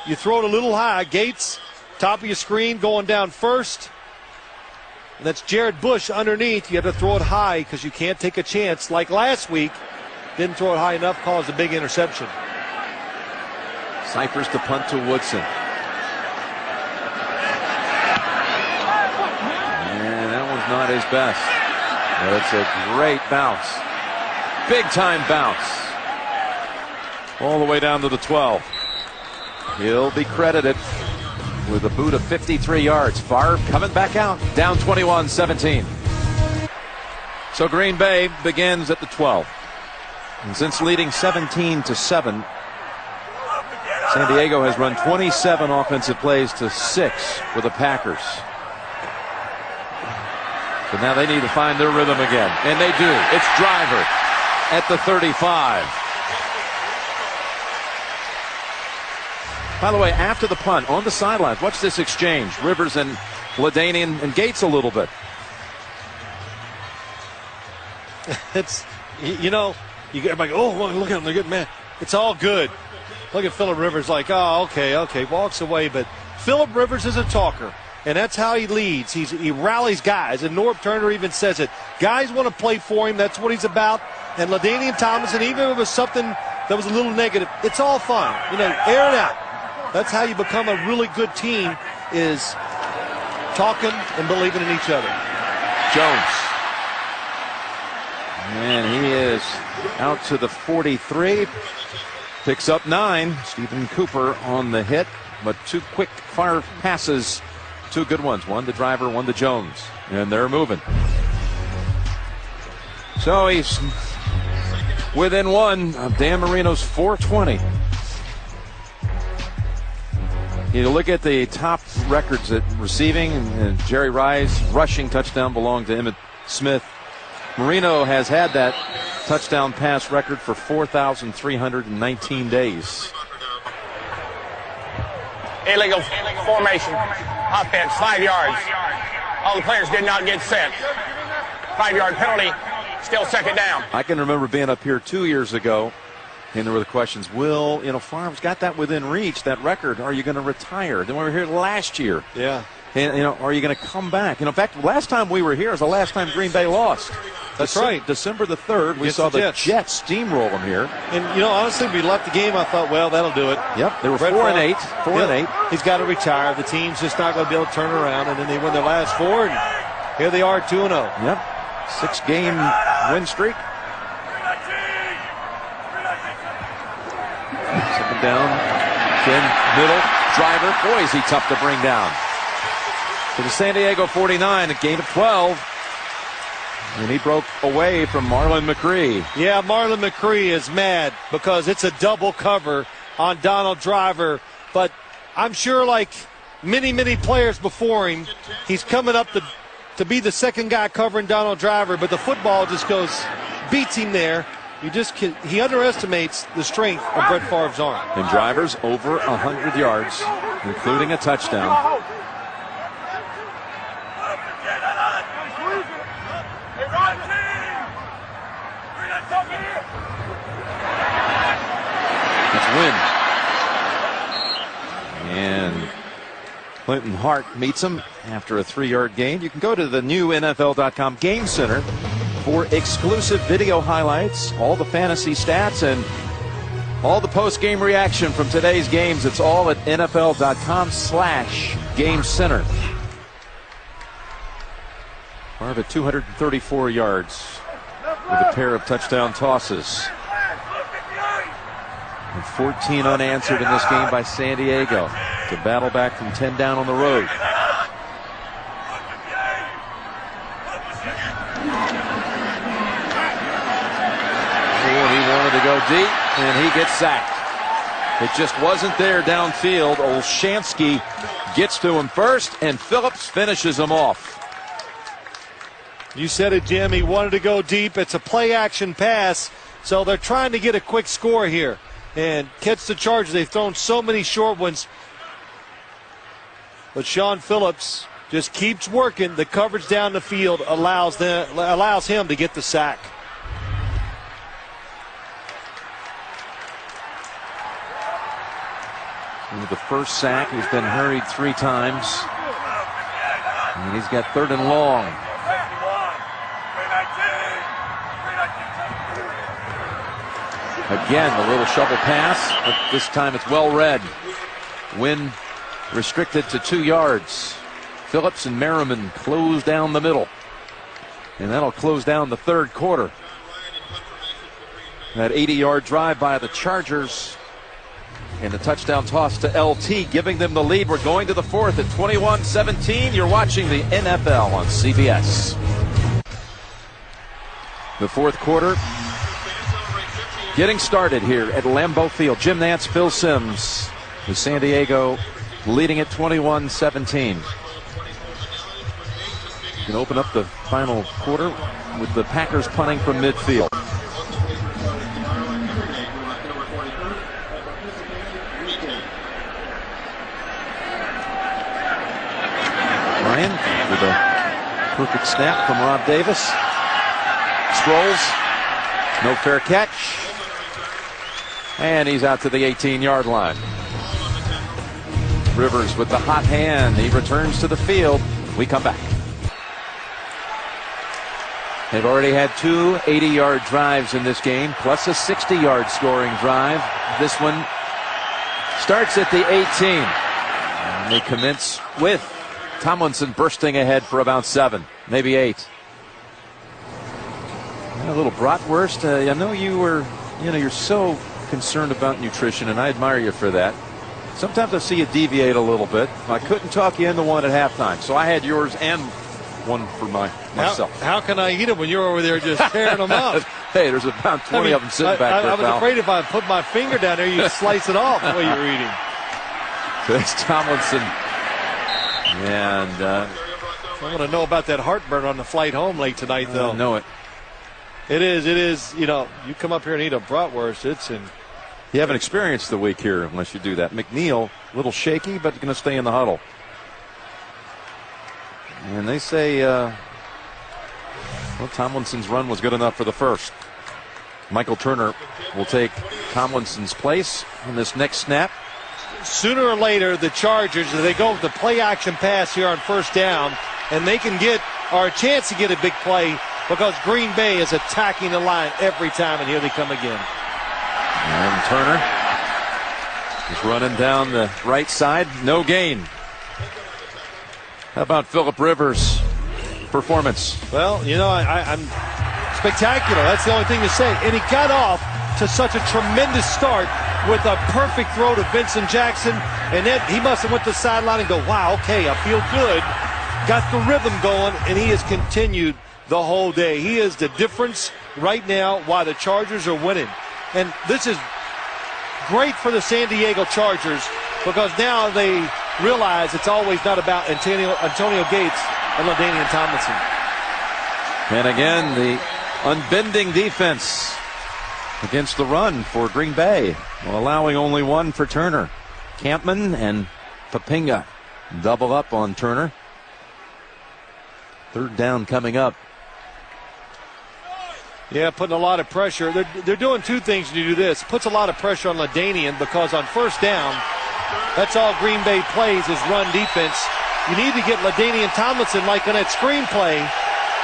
You throw it a little high. Gates, top of your screen, going down first. And that's Jared Bush underneath. You have to throw it high because you can't take a chance. Like last week, didn't throw it high enough, caused a big interception. Cyphers to punt to Woodson. And that one's not his best. But it's a great bounce. Big time bounce. All the way down to the 12. He'll be credited with a boot of 53 yards. Favre coming back out. Down 21-17. So Green Bay begins at the 12. And since leading 17-7, San Diego has run 27 offensive plays to 6 for the Packers. So now they need to find their rhythm again. And they do. It's Driver at the 35. By the way, after the punt, on the sidelines, watch this exchange. Rivers and LaDainian and Gates a little bit. It's, you know, you get everybody, oh, look at them, they're getting mad. It's all good. Look at Phillip Rivers like, oh, okay, walks away. But Phillip Rivers is a talker, and that's how he leads. He rallies guys, and Norb Turner even says it. Guys want to play for him. That's what he's about. And LaDainian Tomlinson, even if it was something that was a little negative, it's all fine. You know, air it out. That's how you become a really good team, is talking and believing in each other. Jones. And he is out to the 43. Picks up 9. Stephen Cooper on the hit, but 2 quick fire passes. 2 good ones. One to Driver, one to Jones. And they're moving. So he's within 1 of Dan Marino's 420. You look at the top records at receiving, and Jerry Rice's rushing touchdown belonged to Emmitt Smith. Marino has had that touchdown pass record for 4,319 days. Illegal formation. Offense, 5 yards. All the players did not get set. 5-yard penalty, still second down. I can remember being up here 2 years ago, and there were the questions, Farms got that within reach, that record. Are you going to retire? Then we were here last year. Yeah. And, are you going to come back? In fact, last time we were here was the last time Green Bay lost. That's right. December the 3rd, we saw the Jets steamroll them here. And, honestly, we left the game. I thought, well, that'll do it. Yep, they were 4-8. 4-8. He's got to retire. The team's just not going to be able to turn around. And then they win their last 4, and here they are, 2-0. Yep, 6-game win streak. Second down, Ken, middle, driver. Boy, is he tough to bring down. To the San Diego 49, a gain of 12. And he broke away from Marlon McCree. Yeah, Marlon McCree is mad because it's a double cover on Donald Driver. But I'm sure, like many, many players before him, he's coming up to be the second guy covering Donald Driver. But the football just beats him there. He underestimates the strength of Brett Favre's arm. And Driver's over 100 yards, including a touchdown. Win. And Clinton Hart meets him after a 3-yard gain. You can go to the new NFL.com Game Center for exclusive video highlights, all the fantasy stats, and all the post-game reaction from today's games. It's all at NFL.com/Game Center. Favre at 234 yards with a pair of touchdown tosses. And 14 unanswered in this game by San Diego to battle back from 10 down on the road. He wanted to go deep, and he gets sacked. It just wasn't there downfield. Olshansky gets to him first, and Phillips finishes him off. You said it, Jim. He wanted to go deep. It's a play-action pass, so they're trying to get a quick score here and catch the Chargers. They've thrown so many short ones. But Sean Phillips just keeps working. The coverage down the field allows him to get the sack. With the first sack, he's been hurried 3 times. And he's got 3rd and long. Again, the little shovel pass, but this time it's well read. Win restricted to 2 yards. Phillips and Merriman close down the middle. And that'll close down the 3rd quarter. That 80-yard drive by the Chargers. And the touchdown toss to LT, giving them the lead. We're going to the 4th at 21-17. You're watching the NFL on CBS. The 4th quarter getting started here at Lambeau Field. Jim Nantz, Phil Simms, with San Diego leading at 21-17. You can open up the final quarter with the Packers punting from midfield. Ryan with a perfect snap from Rob Davis. Sproles, no fair catch. And he's out to the 18-yard line. Rivers with the hot hand. He returns to the field. We come back. They've already had 2 80-yard drives in this game, plus a 60-yard scoring drive. This one starts at the 18. And they commence with Tomlinson bursting ahead for about 7, maybe 8. And a little bratwurst. I know you're so concerned about nutrition, and I admire you for that. Sometimes I see you deviate a little bit. I couldn't talk you into one at halftime, so I had yours and one for myself. How can I eat them when you're over there just tearing them up? Hey, there's about 20 of them sitting back there. I was afraid if I put my finger down there, you'd slice it off while you're eating. So that's Tomlinson. And I want to know about that heartburn on the flight home late tonight, though. I know it. It is. You come up here and eat a bratwurst. You haven't experienced the week here unless you do that. McNeil, a little shaky, but going to stay in the huddle. And they say, well, Tomlinson's run was good enough for the first. Michael Turner will take Tomlinson's place in this next snap. Sooner or later, the Chargers, they go with the play action pass here on first down, and they can get, or a chance to get a big play, because Green Bay is attacking the line every time, and here they come again. And Turner is running down the right side. No gain. How about Phillip Rivers' performance? Well, you know, I'm spectacular. That's the only thing to say. And he got off to such a tremendous start with a perfect throw to Vincent Jackson. And then he must have went to the sideline and go, wow, okay, I feel good. Got the rhythm going, and he has continued the whole day. He is the difference right now why the Chargers are winning. And this is great for the San Diego Chargers, because now they realize it's always not about Antonio Gates and LaDainian Tomlinson. And again, the unbending defense against the run for Green Bay, allowing only one for Turner. Campman and Papinga double up on Turner. Third down coming up. Yeah, putting a lot of pressure. They're doing two things when you do this. Puts a lot of pressure on LaDainian, because on first down, that's all Green Bay plays is run defense. You need to get LaDainian Tomlinson, like on that screenplay,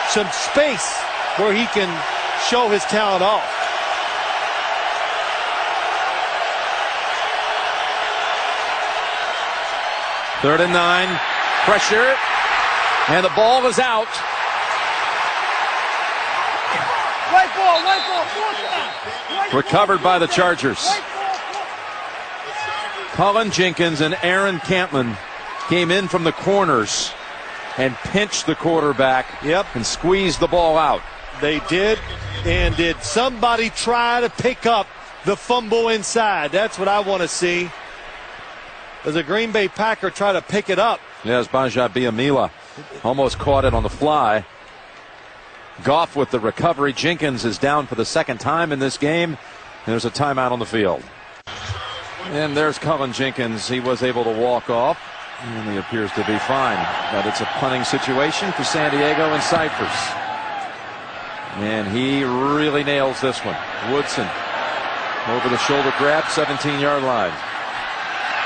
some space where he can show his talent off. Third and 9. Pressure. And the ball is out. Recovered by the Chargers. Colin Jenkins and Aaron Campman came in from the corners and pinched the quarterback. Yep. And squeezed the ball out. They did. And did somebody try to pick up the fumble inside? That's what I want to see. Does a Green Bay Packer try to pick it up? Yes, Baja Biamila almost caught it on the fly. Goff with the recovery. Jenkins is down for the second time in this game. There's a timeout on the field. And there's Colin Jenkins. He was able to walk off, and he appears to be fine. But it's a punting situation for San Diego and Cyphers. And he really nails this one. Woodson over the shoulder grab, 17-yard line.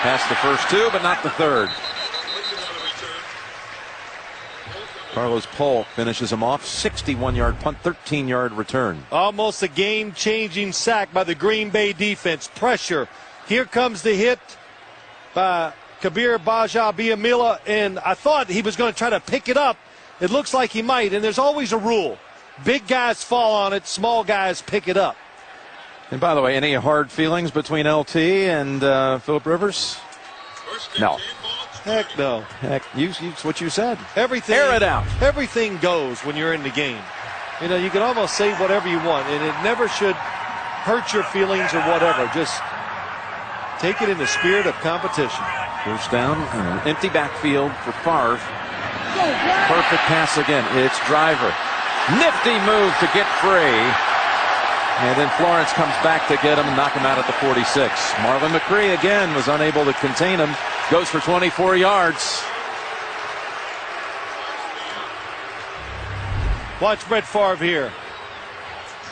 Past the first two, but not the third. Carlos Polk finishes him off. 61-yard punt, 13-yard return. Almost a game-changing sack by the Green Bay defense. Pressure. Here comes the hit by Kabir Baja Biamila, and I thought he was going to try to pick it up. It looks like he might, and there's always a rule. Big guys fall on it, small guys pick it up. And by the way, any hard feelings between LT and Phillip Rivers? No. Heck no. Heck, it's what you said. Everything, air it out. Everything goes when you're in the game. You know, you can almost say whatever you want, and it never should hurt your feelings or whatever. Just take it in the spirit of competition. First down, empty backfield for Favre. Perfect pass again. It's Driver. Nifty move to get free. And then Florence comes back to get him and knock him out at the 46. Marlon McCree again was unable to contain him. Goes for 24 yards. Watch Brett Favre here.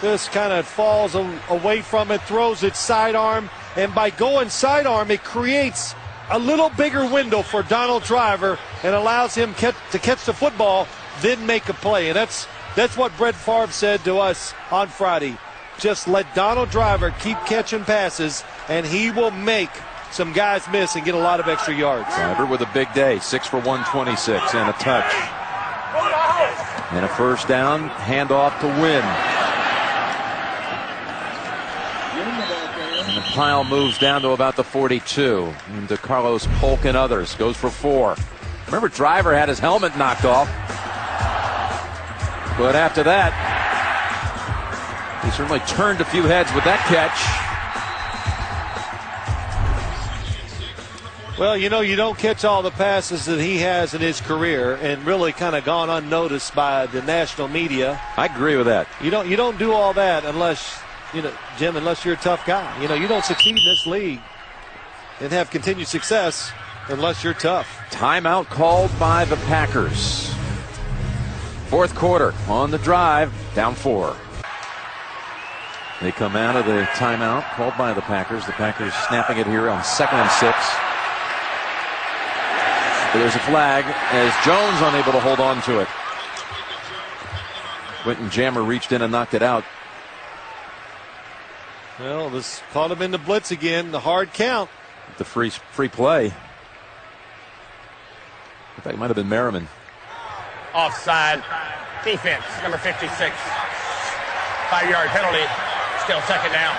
This kind of falls away from it, throws it sidearm, and by going sidearm, it creates a little bigger window for Donald Driver and allows him to catch the football, then make a play. And that's what Brett Favre said to us on Friday. Just let Donald Driver keep catching passes, and he will make some guys miss and get a lot of extra yards. Driver with a big day, 6 for 126 and a touch. And a first down, handoff to Wynn. And the pile moves down to about the 42. Into Carlos Polk and others. Goes for 4. Remember, Driver had his helmet knocked off. But after that, he certainly turned a few heads with that catch. Well, you know, you don't catch all the passes that he has in his career and really kind of gone unnoticed by the national media. I agree with that. You don't do all that unless, you know, Jim, unless you're a tough guy. You know, you don't succeed in this league and have continued success unless you're tough. Timeout called by the Packers. Fourth quarter on the drive, down 4. They come out of the timeout called by the Packers. The Packers snapping it here on 2nd and 6. But there's a flag as Jones unable to hold on to it. Quentin Jammer reached in and knocked it out. Well, this caught him in the blitz again, the hard count. The free play. I think it might have been Merriman. Offside. Defense, number 56. 5-yard penalty. Still 2nd down.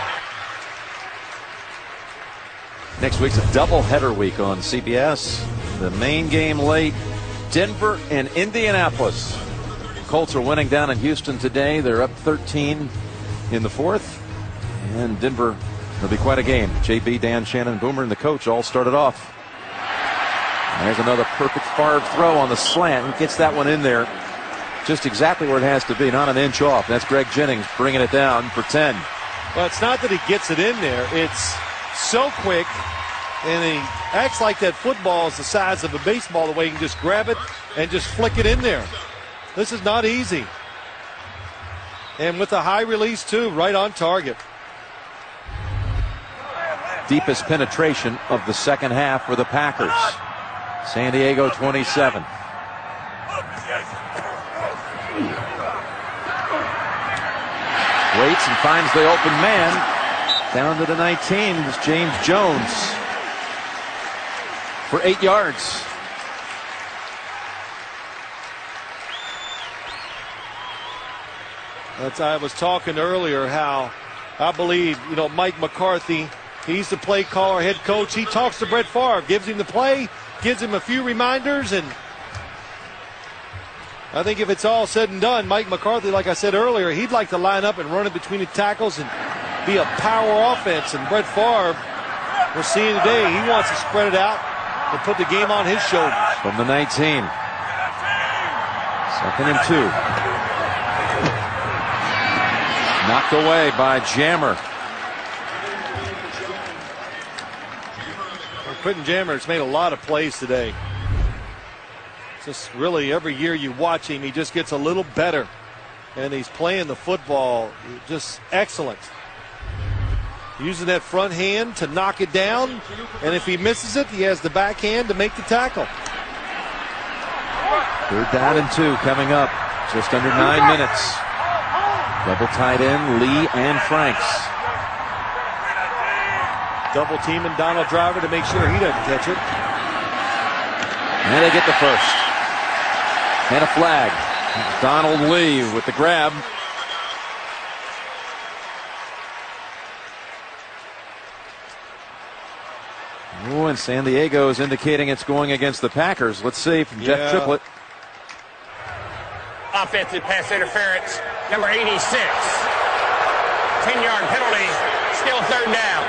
Next week's a double-header week on CBS. The main game late, Denver and Indianapolis. Colts are winning down in Houston today. They're up 13 in the 4th. And Denver, it'll be quite a game. JB, Dan, Shannon, Boomer, and the coach all started off. There's another perfect Favre throw on the slant. He gets that one in there just exactly where it has to be, not an inch off. That's Greg Jennings bringing it down for 10. Well, it's not that he gets it in there. It's so quick, and he acts like that football is the size of a baseball, the way he can just grab it and just flick it in there. This is not easy. And with a high release, too, right on target. Deepest penetration of the second half for the Packers. San Diego 27. Waits and finds the open man. Down to the 19 is James Jones for 8 yards. I was talking earlier how I believe, Mike McCarthy, he's the play caller, head coach. He talks to Brett Favre, gives him the play, gives him a few reminders, and I think if it's all said and done, Mike McCarthy, like I said earlier, he'd like to line up and run it between the tackles and be a power offense. And Brett Favre, we're seeing today, he wants to spread it out and put the game on his shoulders. From the 19. 2nd and 2. Knocked away by Jammer. Well, Quentin Jammer has made a lot of plays today. Just really every year you watch him, he just gets a little better. And he's playing the football just excellent. Using that front hand to knock it down. And if he misses it, he has the back hand to make the tackle. 3rd down and 2 coming up. Just under 9 minutes. Double tight end, Lee and Franks. Double teaming Donald Driver to make sure he doesn't catch it. And they get the first. And a flag. Donald Lee with the grab. Oh, and San Diego is indicating it's going against the Packers. Let's see from Jeff Triplett. Offensive pass interference, number 86. 10-yard penalty, still 3rd down.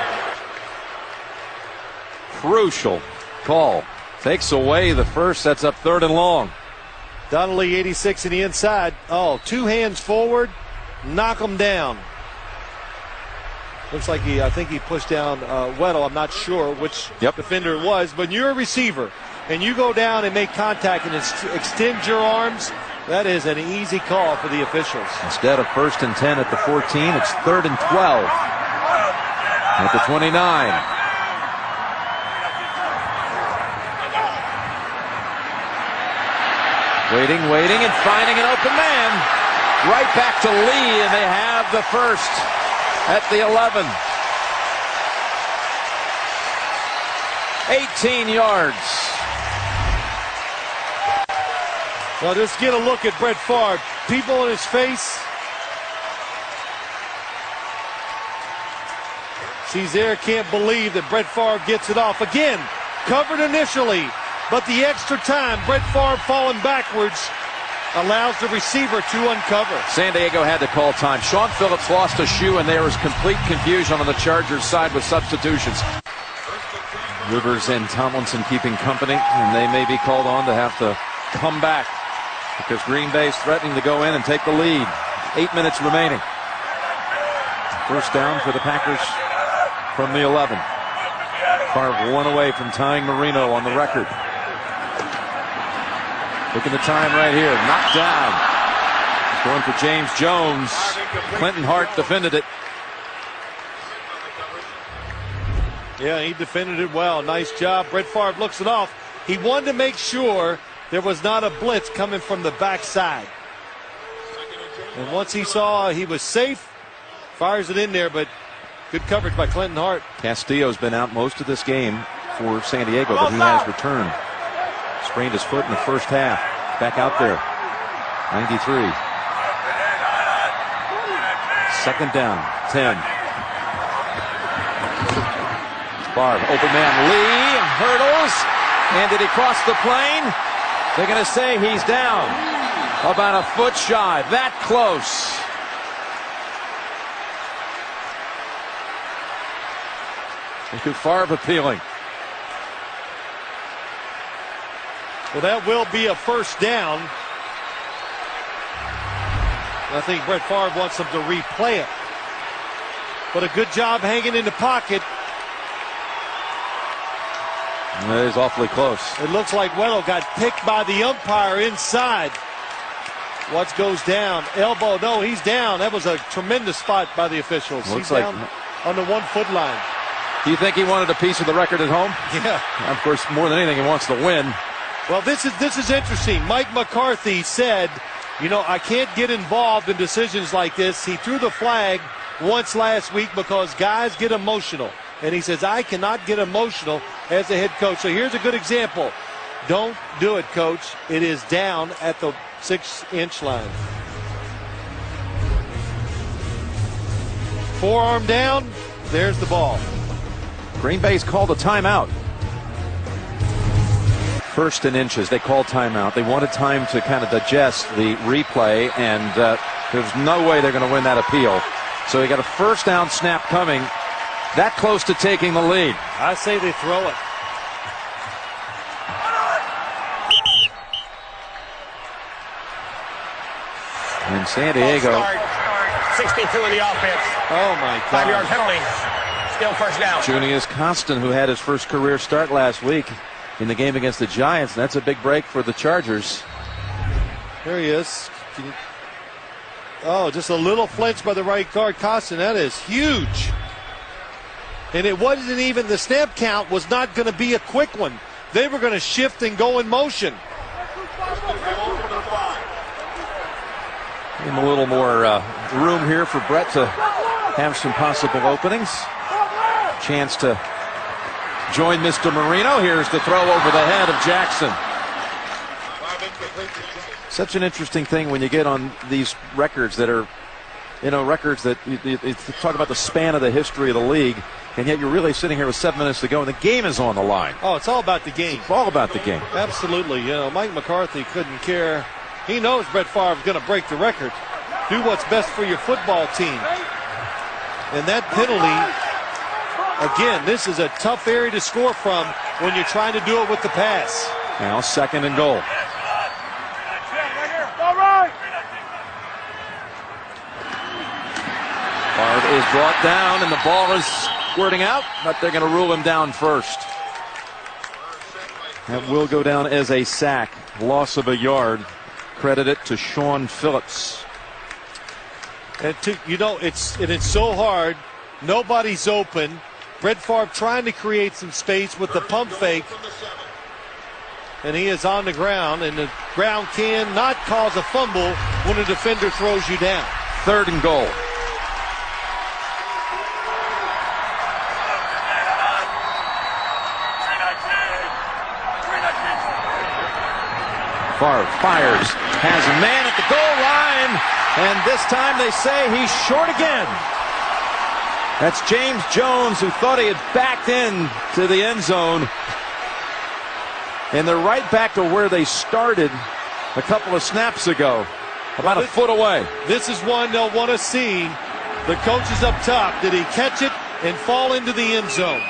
Crucial call. Takes away the first, sets up 3rd and long. Donald Lee, 86 in the inside. Oh, 2 hands forward, knock him down. Looks like I think he pushed down Weddle. I'm not sure which defender it was, but you're a receiver and you go down and make contact and extend your arms. That is an easy call for the officials. Instead of 1st and 10 at the 14, it's 3rd and 12 at the 29. Waiting, and finding an open man. Right back to Lee, and they have the first at the 11. 18 yards. Well, just get a look at Brett Favre. People in his face. Cesare can't believe that Brett Favre gets it off. Again, covered initially, but the extra time, Brett Favre falling backwards, allows the receiver to uncover. San Diego had to call time. Sean Phillips lost a shoe, and there was complete confusion on the Chargers side with substitutions. Rivers and Tomlinson keeping company, and they may be called on to have to come back because Green Bay's threatening to go in and take the lead. 8 minutes remaining. First down for the Packers from the 11. Favre 1 away from tying Marino on the record. Look at the time right here. Knocked down. Going for James Jones. Clinton Hart defended it. Yeah, he defended it well. Nice job. Brett Favre looks it off. He wanted to make sure there was not a blitz coming from the backside. And once he saw he was safe, fires it in there, but good coverage by Clinton Hart. Castillo's been out most of this game for San Diego, but he has returned. Sprained his foot in the first half. Back out there. 93. Second down. 10. Favre, open man. Lee hurdles. And did he cross the plane? They're going to say he's down. About a foot shy. That close. Look at Favre appealing. Well, that will be a first down. I think Brett Favre wants them to replay it. But a good job hanging in the pocket. That is awfully close. It looks like Weddle got picked by the umpire inside. What goes down? Elbow. No, he's down. That was a tremendous spot by the officials. Looks he's like down on the 1 foot line. Do you think he wanted a piece of the record at home? Yeah. Of course, more than anything, he wants to win. Well, this is interesting. Mike McCarthy said, you know, I can't get involved in decisions like this. He threw the flag once last week because guys get emotional. And he says, I cannot get emotional as a head coach. So here's a good example. Don't do it, coach. It is down at the 6-inch line. Forearm down. There's the ball. Green Bay's called a timeout. 1st and inches. They called timeout. They wanted time to kind of digest the replay, and there's no way they're going to win that appeal. So they got a first down snap coming. That close to taking the lead. I say they throw it. And San Diego. 62 in the offense. Oh, my God. 5-yard penalty. Still first down. Junius Constant, who had his first career start last week in the game against the Giants. That's a big break for the Chargers. There he is. Oh, just a little flinch by the right guard. Constant, that is huge. And it wasn't even, the snap count was not going to be a quick one. They were going to shift and go in motion. Give him a little more room here for Brett to have some possible openings. Chance to join Mr. Marino. Here's the throw over the head of Jackson. Such an interesting thing when you get on these records that are, you know, records that you talk about the span of the history of the league, and yet you're really sitting here with 7 minutes to go, and the game is on the line. Oh, it's all about the game. It's all about the game. Absolutely. You know, Mike McCarthy couldn't care. He knows Brett Favre is going to break the record. Do what's best for your football team. And that penalty, again, this is a tough area to score from when you're trying to do it with the pass. Now 2nd and goal. Favre is brought down, and the ball is squirting out, but they're going to rule him down first. That will go down as a sack. Loss of a yard. Credit it to Sean Phillips. And it's so hard. Nobody's open. Brett Favre trying to create some space with the pump fake. And he is on the ground, and the ground cannot cause a fumble when a defender throws you down. 3rd and goal. Favre fires, has a man at the goal line, and this time they say he's short again. That's James Jones, who thought he had backed in to the end zone. And they're right back to where they started a couple of snaps ago, about a foot away. This is one they'll want to see. The coach is up top. Did he catch it and fall into the end zone?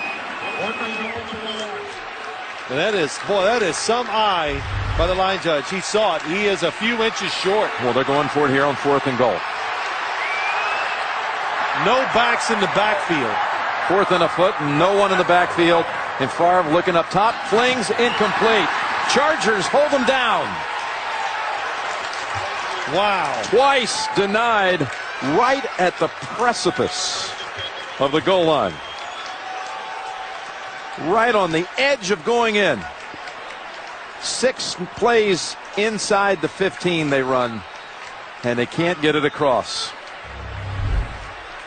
And that is some eye by the line judge. He saw it. He is a few inches short. Well, they're going for it here on 4th and goal. No backs in the backfield. 4th and a foot, no one in the backfield. And Favre looking up top, flings incomplete. Chargers hold them down. Wow. Twice denied right at the precipice of the goal line. Right on the edge of going in. 6 plays inside the 15 they run, and they can't get it across.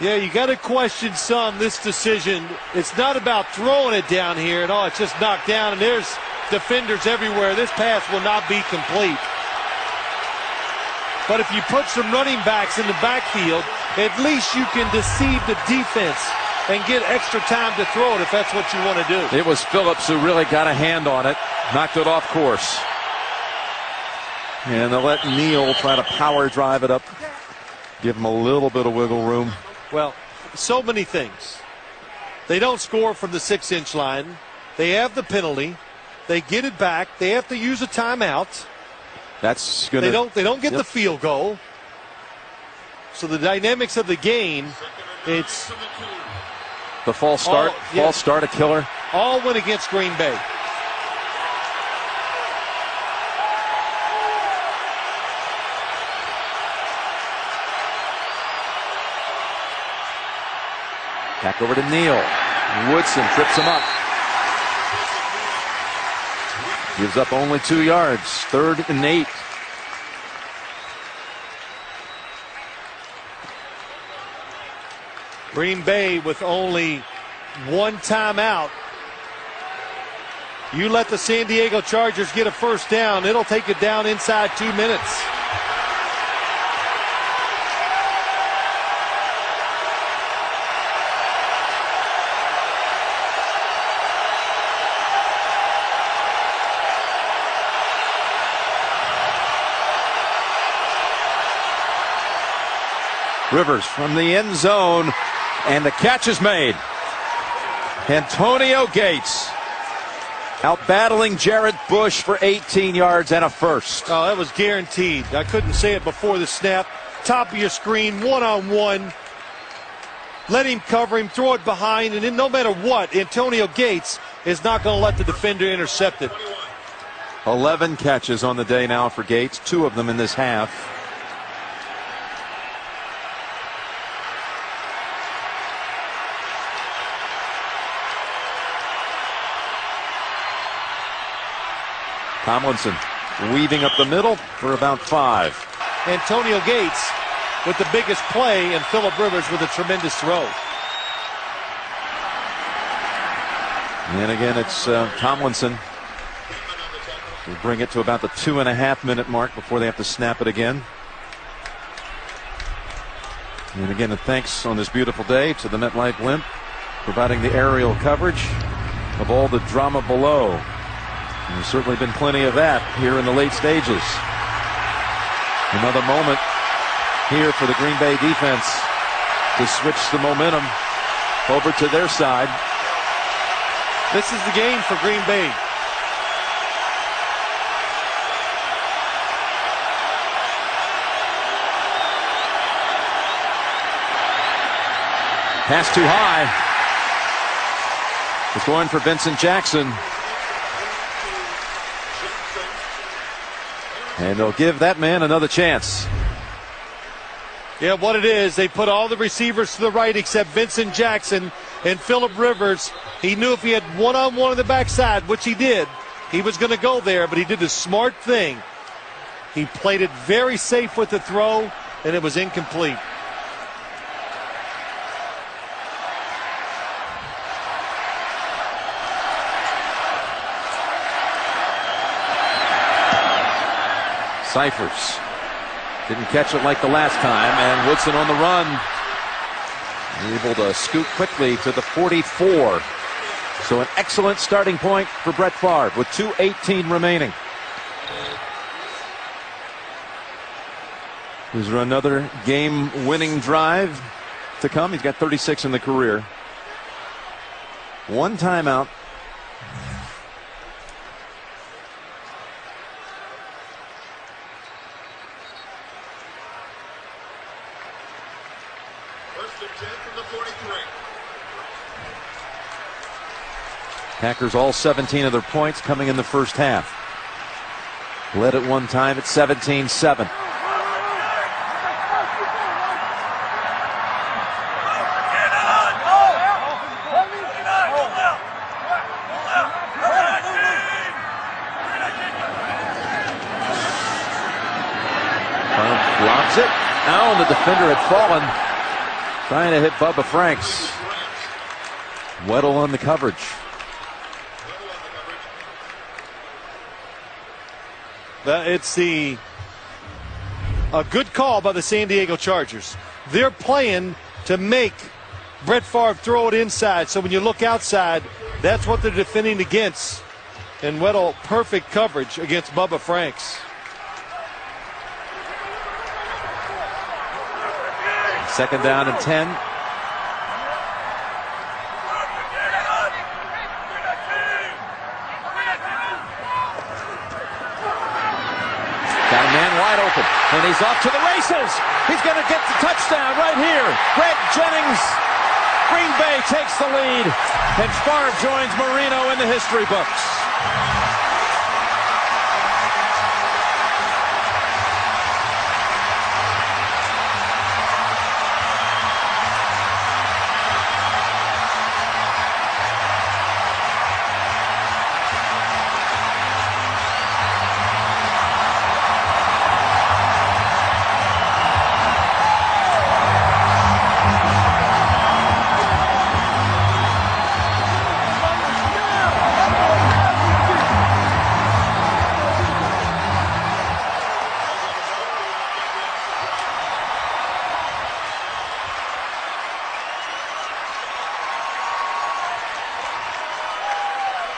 Yeah, you got to question this decision. It's not about throwing it down here at all. It's just knocked down, and there's defenders everywhere. This pass will not be complete. But if you put some running backs in the backfield, at least you can deceive the defense and get extra time to throw it if that's what you want to do. It was Phillips who really got a hand on it, knocked it off course. And they'll let Neal try to power drive it up, give him a little bit of wiggle room. Well, so many things. They don't score from the 6-inch line. They have the penalty. They get it back. They have to use a timeout. That's gonna. They don't get the field goal. So the dynamics of the game, it's the false start. False start, a killer. All went against Green Bay. Back over to Neal. Woodson trips him up. Gives up only 2 yards. 3rd and 8. Green Bay with only 1 timeout. You let the San Diego Chargers get a first down, it'll take it down inside 2 minutes. Rivers from the end zone, and the catch is made. Antonio Gates out battling Jared Bush for 18 yards and a first. Oh, that was guaranteed. I couldn't say it before the snap. Top of your screen, one-on-one. Let him cover him, throw it behind, and then no matter what, Antonio Gates is not going to let the defender intercept it. 11 catches on the day now for Gates, 2 of them in this half. Tomlinson weaving up the middle for about 5. Antonio Gates with the biggest play, and Phillip Rivers with a tremendous throw. And again, it's Tomlinson. We'll bring it to about the 2.5-minute mark before they have to snap it again. And again, thanks on this beautiful day to the MetLife Blimp, providing the aerial coverage of all the drama below. And there's certainly been plenty of that here in the late stages. Another moment here for the Green Bay defense to switch the momentum over to their side. This is the game for Green Bay. Pass too high. It's going for Vincent Jackson. And they'll give that man another chance. Yeah, what it is, they put all the receivers to the right except Vincent Jackson and Phillip Rivers. He knew if he had one-on-one on the backside, which he did, he was going to go there, but he did the smart thing. He played it very safe with the throw, and it was incomplete. Cyphers didn't catch it like the last time, and Woodson on the run, able to scoot quickly to the 44. So an excellent starting point for Brett Favre with 2:18 remaining. Is there another game-winning drive to come? He's got 36 in the career. 1 timeout. Packers all 17 of their points coming in the first half. Led at one time at 17-7. Lobs it. Now the defender had fallen, trying to hit Bubba Franks. Weddle on the coverage. It's a good call by the San Diego Chargers. They're playing to make Brett Favre throw it inside. So when you look outside, that's what they're defending against. And Weddle, perfect coverage against Bubba Franks. Second down and 10. Got a man wide open, and he's off to the races. He's going to get the touchdown right here. Greg Jennings, Green Bay takes the lead, and Favre joins Marino in the history books.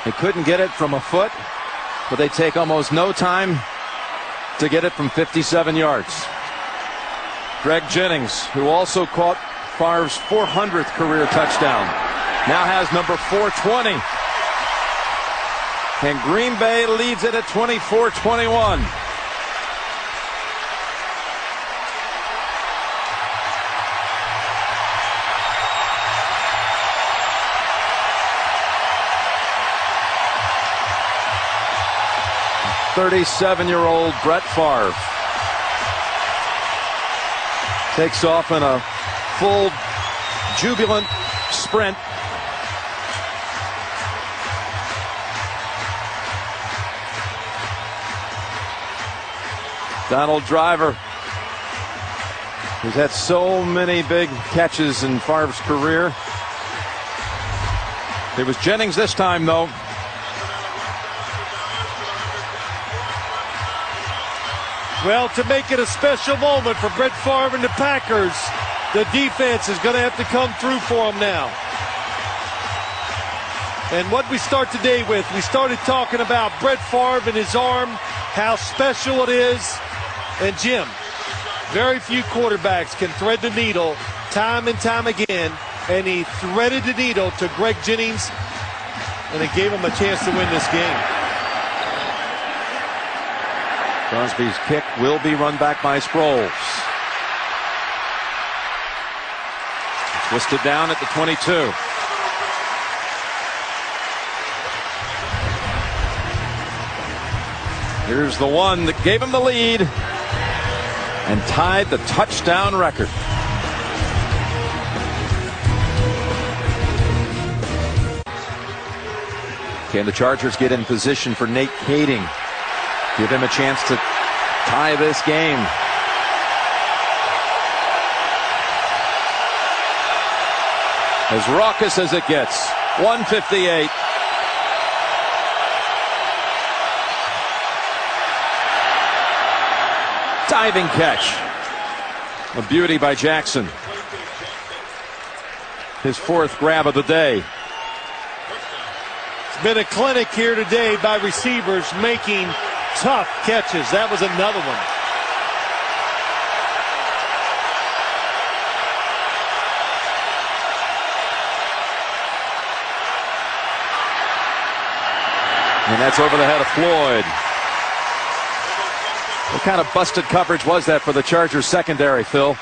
They couldn't get it from a foot, but they take almost no time to get it from 57 yards. Greg Jennings, who also caught Favre's 400th career touchdown, now has number 420. And Green Bay leads it at 24-21. "37-year-old Brett Favre takes off in a full jubilant sprint. Donald Driver, who's had so many big catches in Favre's career. It was Jennings this time, though. Well, to make it a special moment for Brett Favre and the Packers, the defense is going to have to come through for him now. And what we start today with, we started talking about Brett Favre and his arm, how special it is. And Jim, very few quarterbacks can thread the needle time and time again, and he threaded the needle to Greg Jennings, and it gave him a chance to win this game. Crosby's kick will be run back by Sproles. Twisted down at the 22. Here's the one that gave him the lead and tied the touchdown record. Can the Chargers get in position for Nate Kading? Give him a chance to tie this game. As raucous as it gets. 158. Diving catch. A beauty by Jackson. His fourth grab of the day. It's been a clinic here today by receivers making tough catches. That was another one. And that's over the head of Floyd. What kind of busted coverage was that for the Chargers secondary, Phil?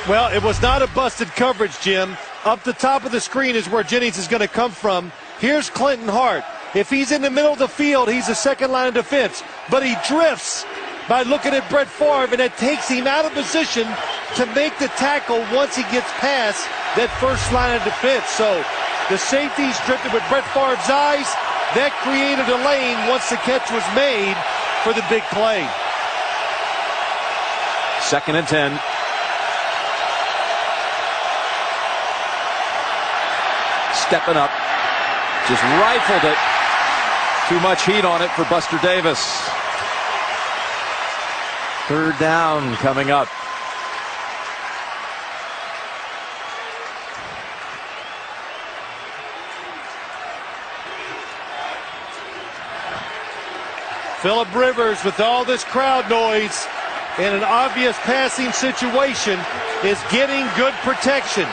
Well, it was not a busted coverage, Jim. Up the top of the screen is where Jennings is going to come from. Here's Clinton Hart. If he's in the middle of the field, he's a second line of defense. But he drifts by looking at Brett Favre, and it takes him out of position to make the tackle once he gets past that first line of defense. So the safety's drifted with Brett Favre's eyes. That created a lane once the catch was made for the big play. 2nd and 10. Stepping up. Just rifled it. Too much heat on it for Buster Davis. 3rd down coming up. Phillip Rivers, with all this crowd noise in an obvious passing situation, is getting good protection.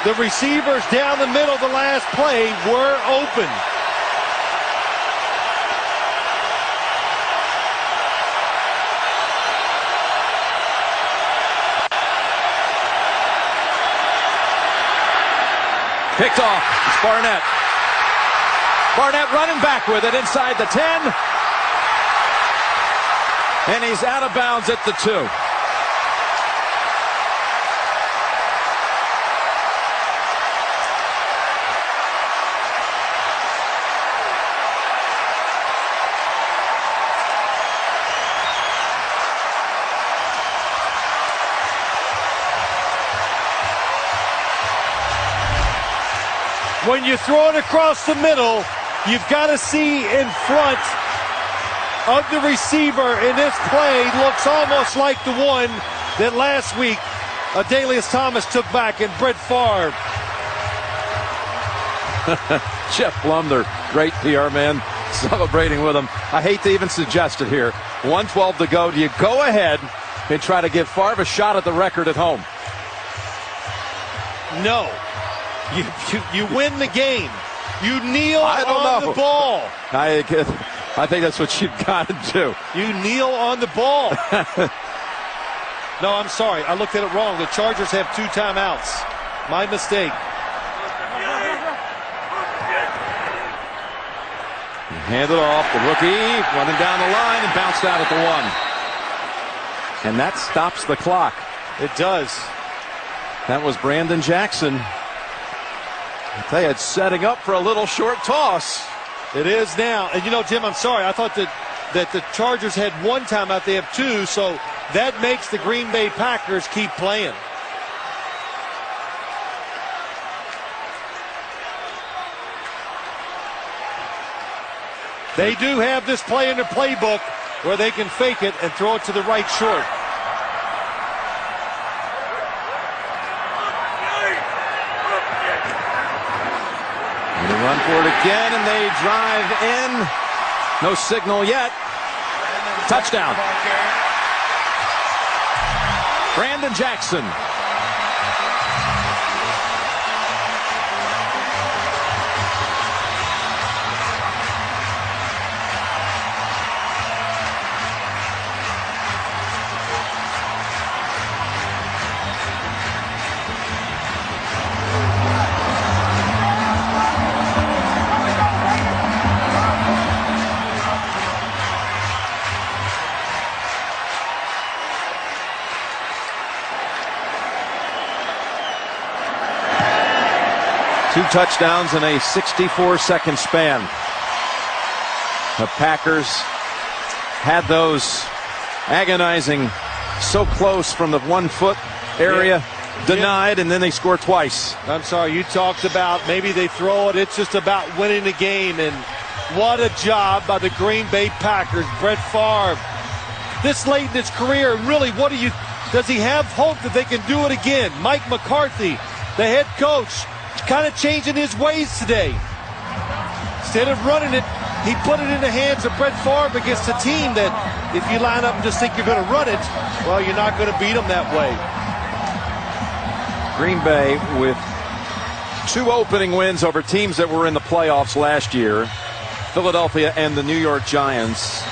The receivers down the middle of the last play were open. Picked off. It's Barnett. Barnett running back with it inside the 10. And he's out of bounds at the 2. When you throw it across the middle, you've got to see in front of the receiver, and this play looks almost like the one that last week Adalius Thomas took back and Brett Favre. Jeff Blumler, great PR man, celebrating with him. I hate to even suggest it here. 1:12 to go. Do you go ahead and try to give Favre a shot at the record at home? No. You win the game. You kneel on the ball. I think that's what you've got to do. You kneel on the ball. No, I'm sorry. I looked at it wrong. The Chargers have 2 timeouts. My mistake. Hand it off. The rookie running down the line and bounced out at the 1. And that stops the clock. It does. That was Brandon Jackson. They had setting up for a little short toss. It is now. And you know, Jim, I'm sorry. I thought that the Chargers had 1 timeout. They have 2. So that makes the Green Bay Packers keep playing. They do have this play in their playbook where they can fake it and throw it to the right short. They run for it again, and they drive in. No signal yet. Touchdown. Brandon Jackson. Two touchdowns in a 64-second span. The Packers had those agonizing, so close from the 1-foot area, denied, and then they score twice. I'm sorry, you talked about maybe they throw it. It's just about winning the game, and what a job by the Green Bay Packers. Brett Favre, this late in his career, really, does he have hope that they can do it again? Mike McCarthy, the head coach, kind of changing his ways today. Instead of running it, he put it in the hands of Brett Favre against a team that if you line up and just think you're going to run it, well, you're not going to beat them that way. Green Bay with 2 opening wins over teams that were in the playoffs last year, Philadelphia and the New York Giants,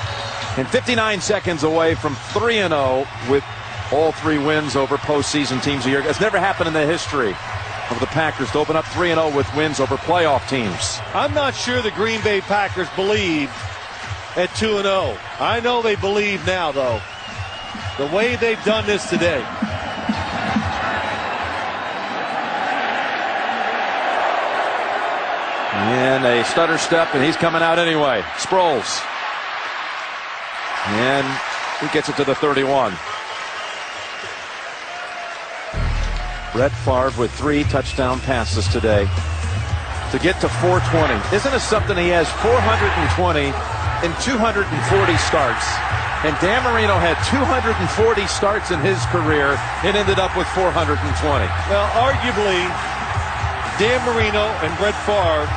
and 59 seconds away from 3-0 with all 3 wins over postseason teams a year. It's never happened in the history of the Packers to open up 3-0 with wins over playoff teams. I'm not sure the Green Bay Packers believed at 2-0. I know they believe now, though. The way they've done this today. And a stutter step, and he's coming out anyway. Sproles. And He gets it to the 31. Brett Favre with 3 touchdown passes today to get to 420. Isn't it something? He has 420 in 240 starts. And Dan Marino had 240 starts in his career and ended up with 420. Well, arguably, Dan Marino and Brett Favre,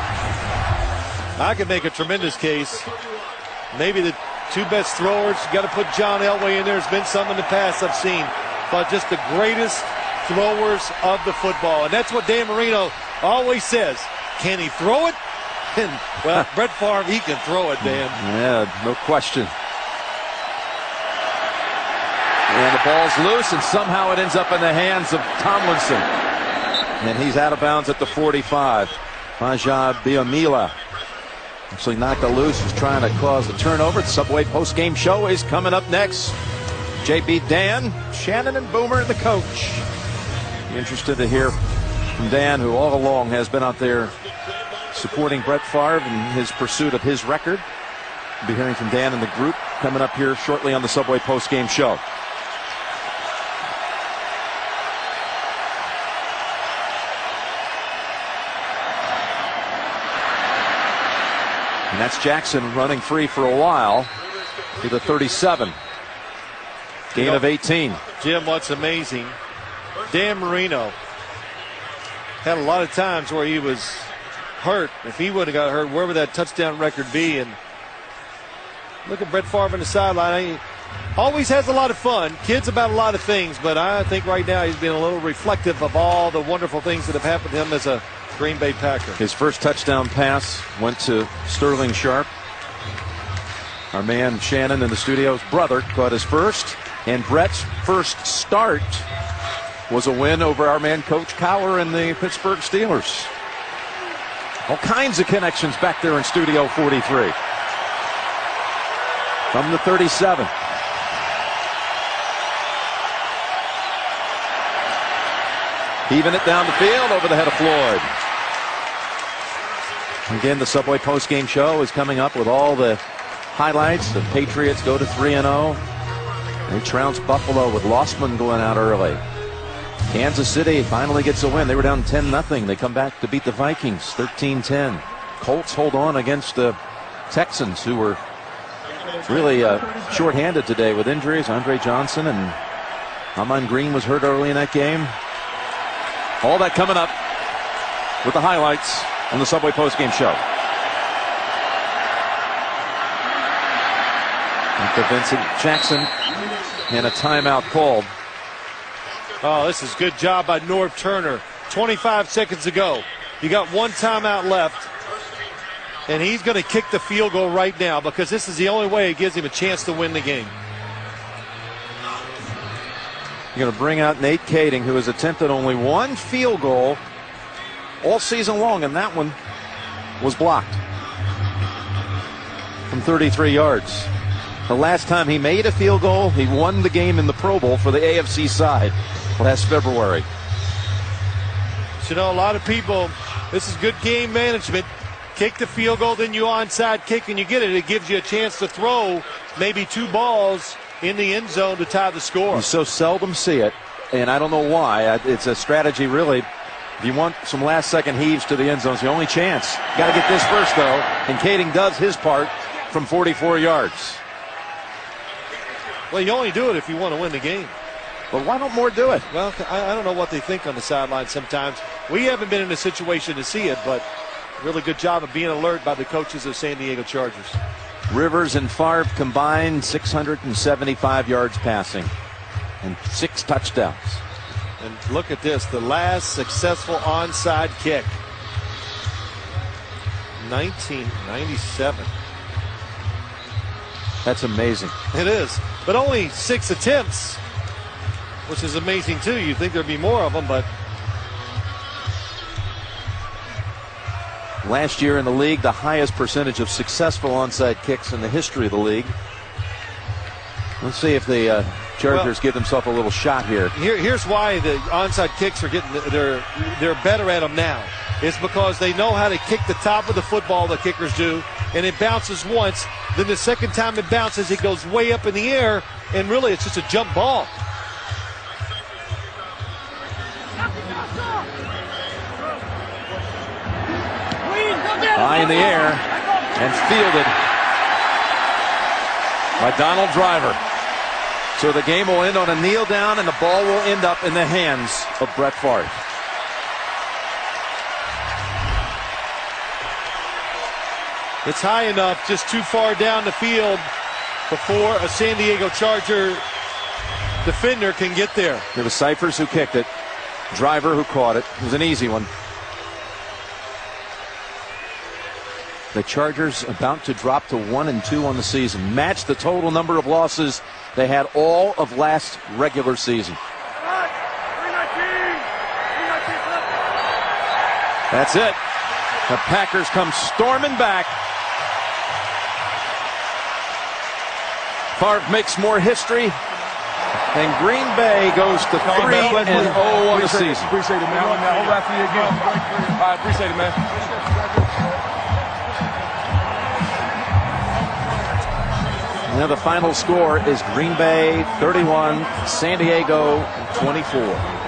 I could make a tremendous case. Maybe the 2 best throwers. You got to put John Elway in there. There's been some in the past I've seen. But just the greatest throwers of the football. And that's what Dan Marino always says. Can he throw it? And, well, Brett Favre, he can throw it, Dan. Yeah, no question. And the ball's loose, and somehow it ends up in the hands of Tomlinson. And he's out of bounds at the 45. Faja Biamila actually knocked it loose. He's trying to cause a turnover. The Subway post-game show is coming up next. JB, Dan, Shannon, and Boomer, the coach. Interested to hear from Dan, who all along has been out there supporting Brett Favre in his pursuit of his record. We'll be hearing from Dan and the group coming up here shortly on the Subway post-game show. And that's Jackson running free for a while to the 37. Gain of 18. Jim, what's amazing, Dan Marino had a lot of times where he was hurt. If he would have got hurt, where would that touchdown record be? And look at Brett Favre on the sideline. He always has a lot of fun. Kids about a lot of things, but I think right now he's being a little reflective of all the wonderful things that have happened to him as a Green Bay Packer. His first touchdown pass went to Sterling Sharp. Our man Shannon in the studio's brother caught his first. And Brett's first start was a win over our man Coach Cowher and the Pittsburgh Steelers. All kinds of connections back there in Studio 43. From the 37. Heaving it down the field over the head of Floyd. Again, the Subway postgame show is coming up with all the highlights. The Patriots go to 3-0. They trounce Buffalo with Lossman going out early. Kansas City finally gets a win. They were down 10-0. They come back to beat the Vikings 13-10. Colts hold on against the Texans, who were really shorthanded today with injuries. Andre Johnson and Amon Green was hurt early in that game. All that coming up with the highlights on the Subway postgame show. After Vincent Jackson and a timeout called. Oh, this is good job by Norv Turner. 25 seconds to go. You got one timeout left. And he's going to kick the field goal right now because this is the only way it gives him a chance to win the game. You're going to bring out Nate Kading, who has attempted only one field goal all season long, and that one was blocked from 33 yards. The last time he made a field goal, he won the game in the Pro Bowl for the AFC side last February. So, you know, a lot of people, this is good game management. Kick the field goal, then you onside kick, and you get it. It gives you a chance to throw maybe 2 balls in the end zone to tie the score. You so seldom see it, and I don't know why. It's a strategy, really. If you want some last-second heaves to the end zone, it's the only chance. Got to get this first, though, and Kading does his part from 44 yards. Well, you only do it if you want to win the game. But why don't more do it? Well, I don't know what they think on the sideline sometimes. We haven't been in a situation to see it, but really good job of being alert by the coaches of San Diego Chargers. Rivers and Favre combined 675 yards passing and 6 touchdowns. And look at this, the last successful onside kick. 1997. That's amazing. It is. But only 6 attempts, which is amazing too. You'd think there'd be more of them, but last year in the league, the highest percentage of successful onside kicks in the history of the league. Let's see if the Chargers give themselves a little shot here. Here's why the onside kicks are getting, they're better at them now. It's because they know how to kick the top of the football, the kickers do, and it bounces once. Then the second time it bounces, it goes way up in the air, and really it's just a jump ball. High in the air and fielded by Donald Driver. So the game will end on a kneel down, and the ball will end up in the hands of Brett Favre. It's high enough, just too far down the field before a San Diego Charger defender can get there. It was Cyphers who kicked it. Driver who caught it. It was an easy one. The Chargers about to drop to 1-2 on the season. Match the total number of losses they had all of last regular season. That's it. The Packers come storming back. Favre makes more history, and Green Bay goes to 3-0 on the season. Appreciate it, man. Hold right for you again. I appreciate it, man. Now the final score is Green Bay 31, San Diego 24.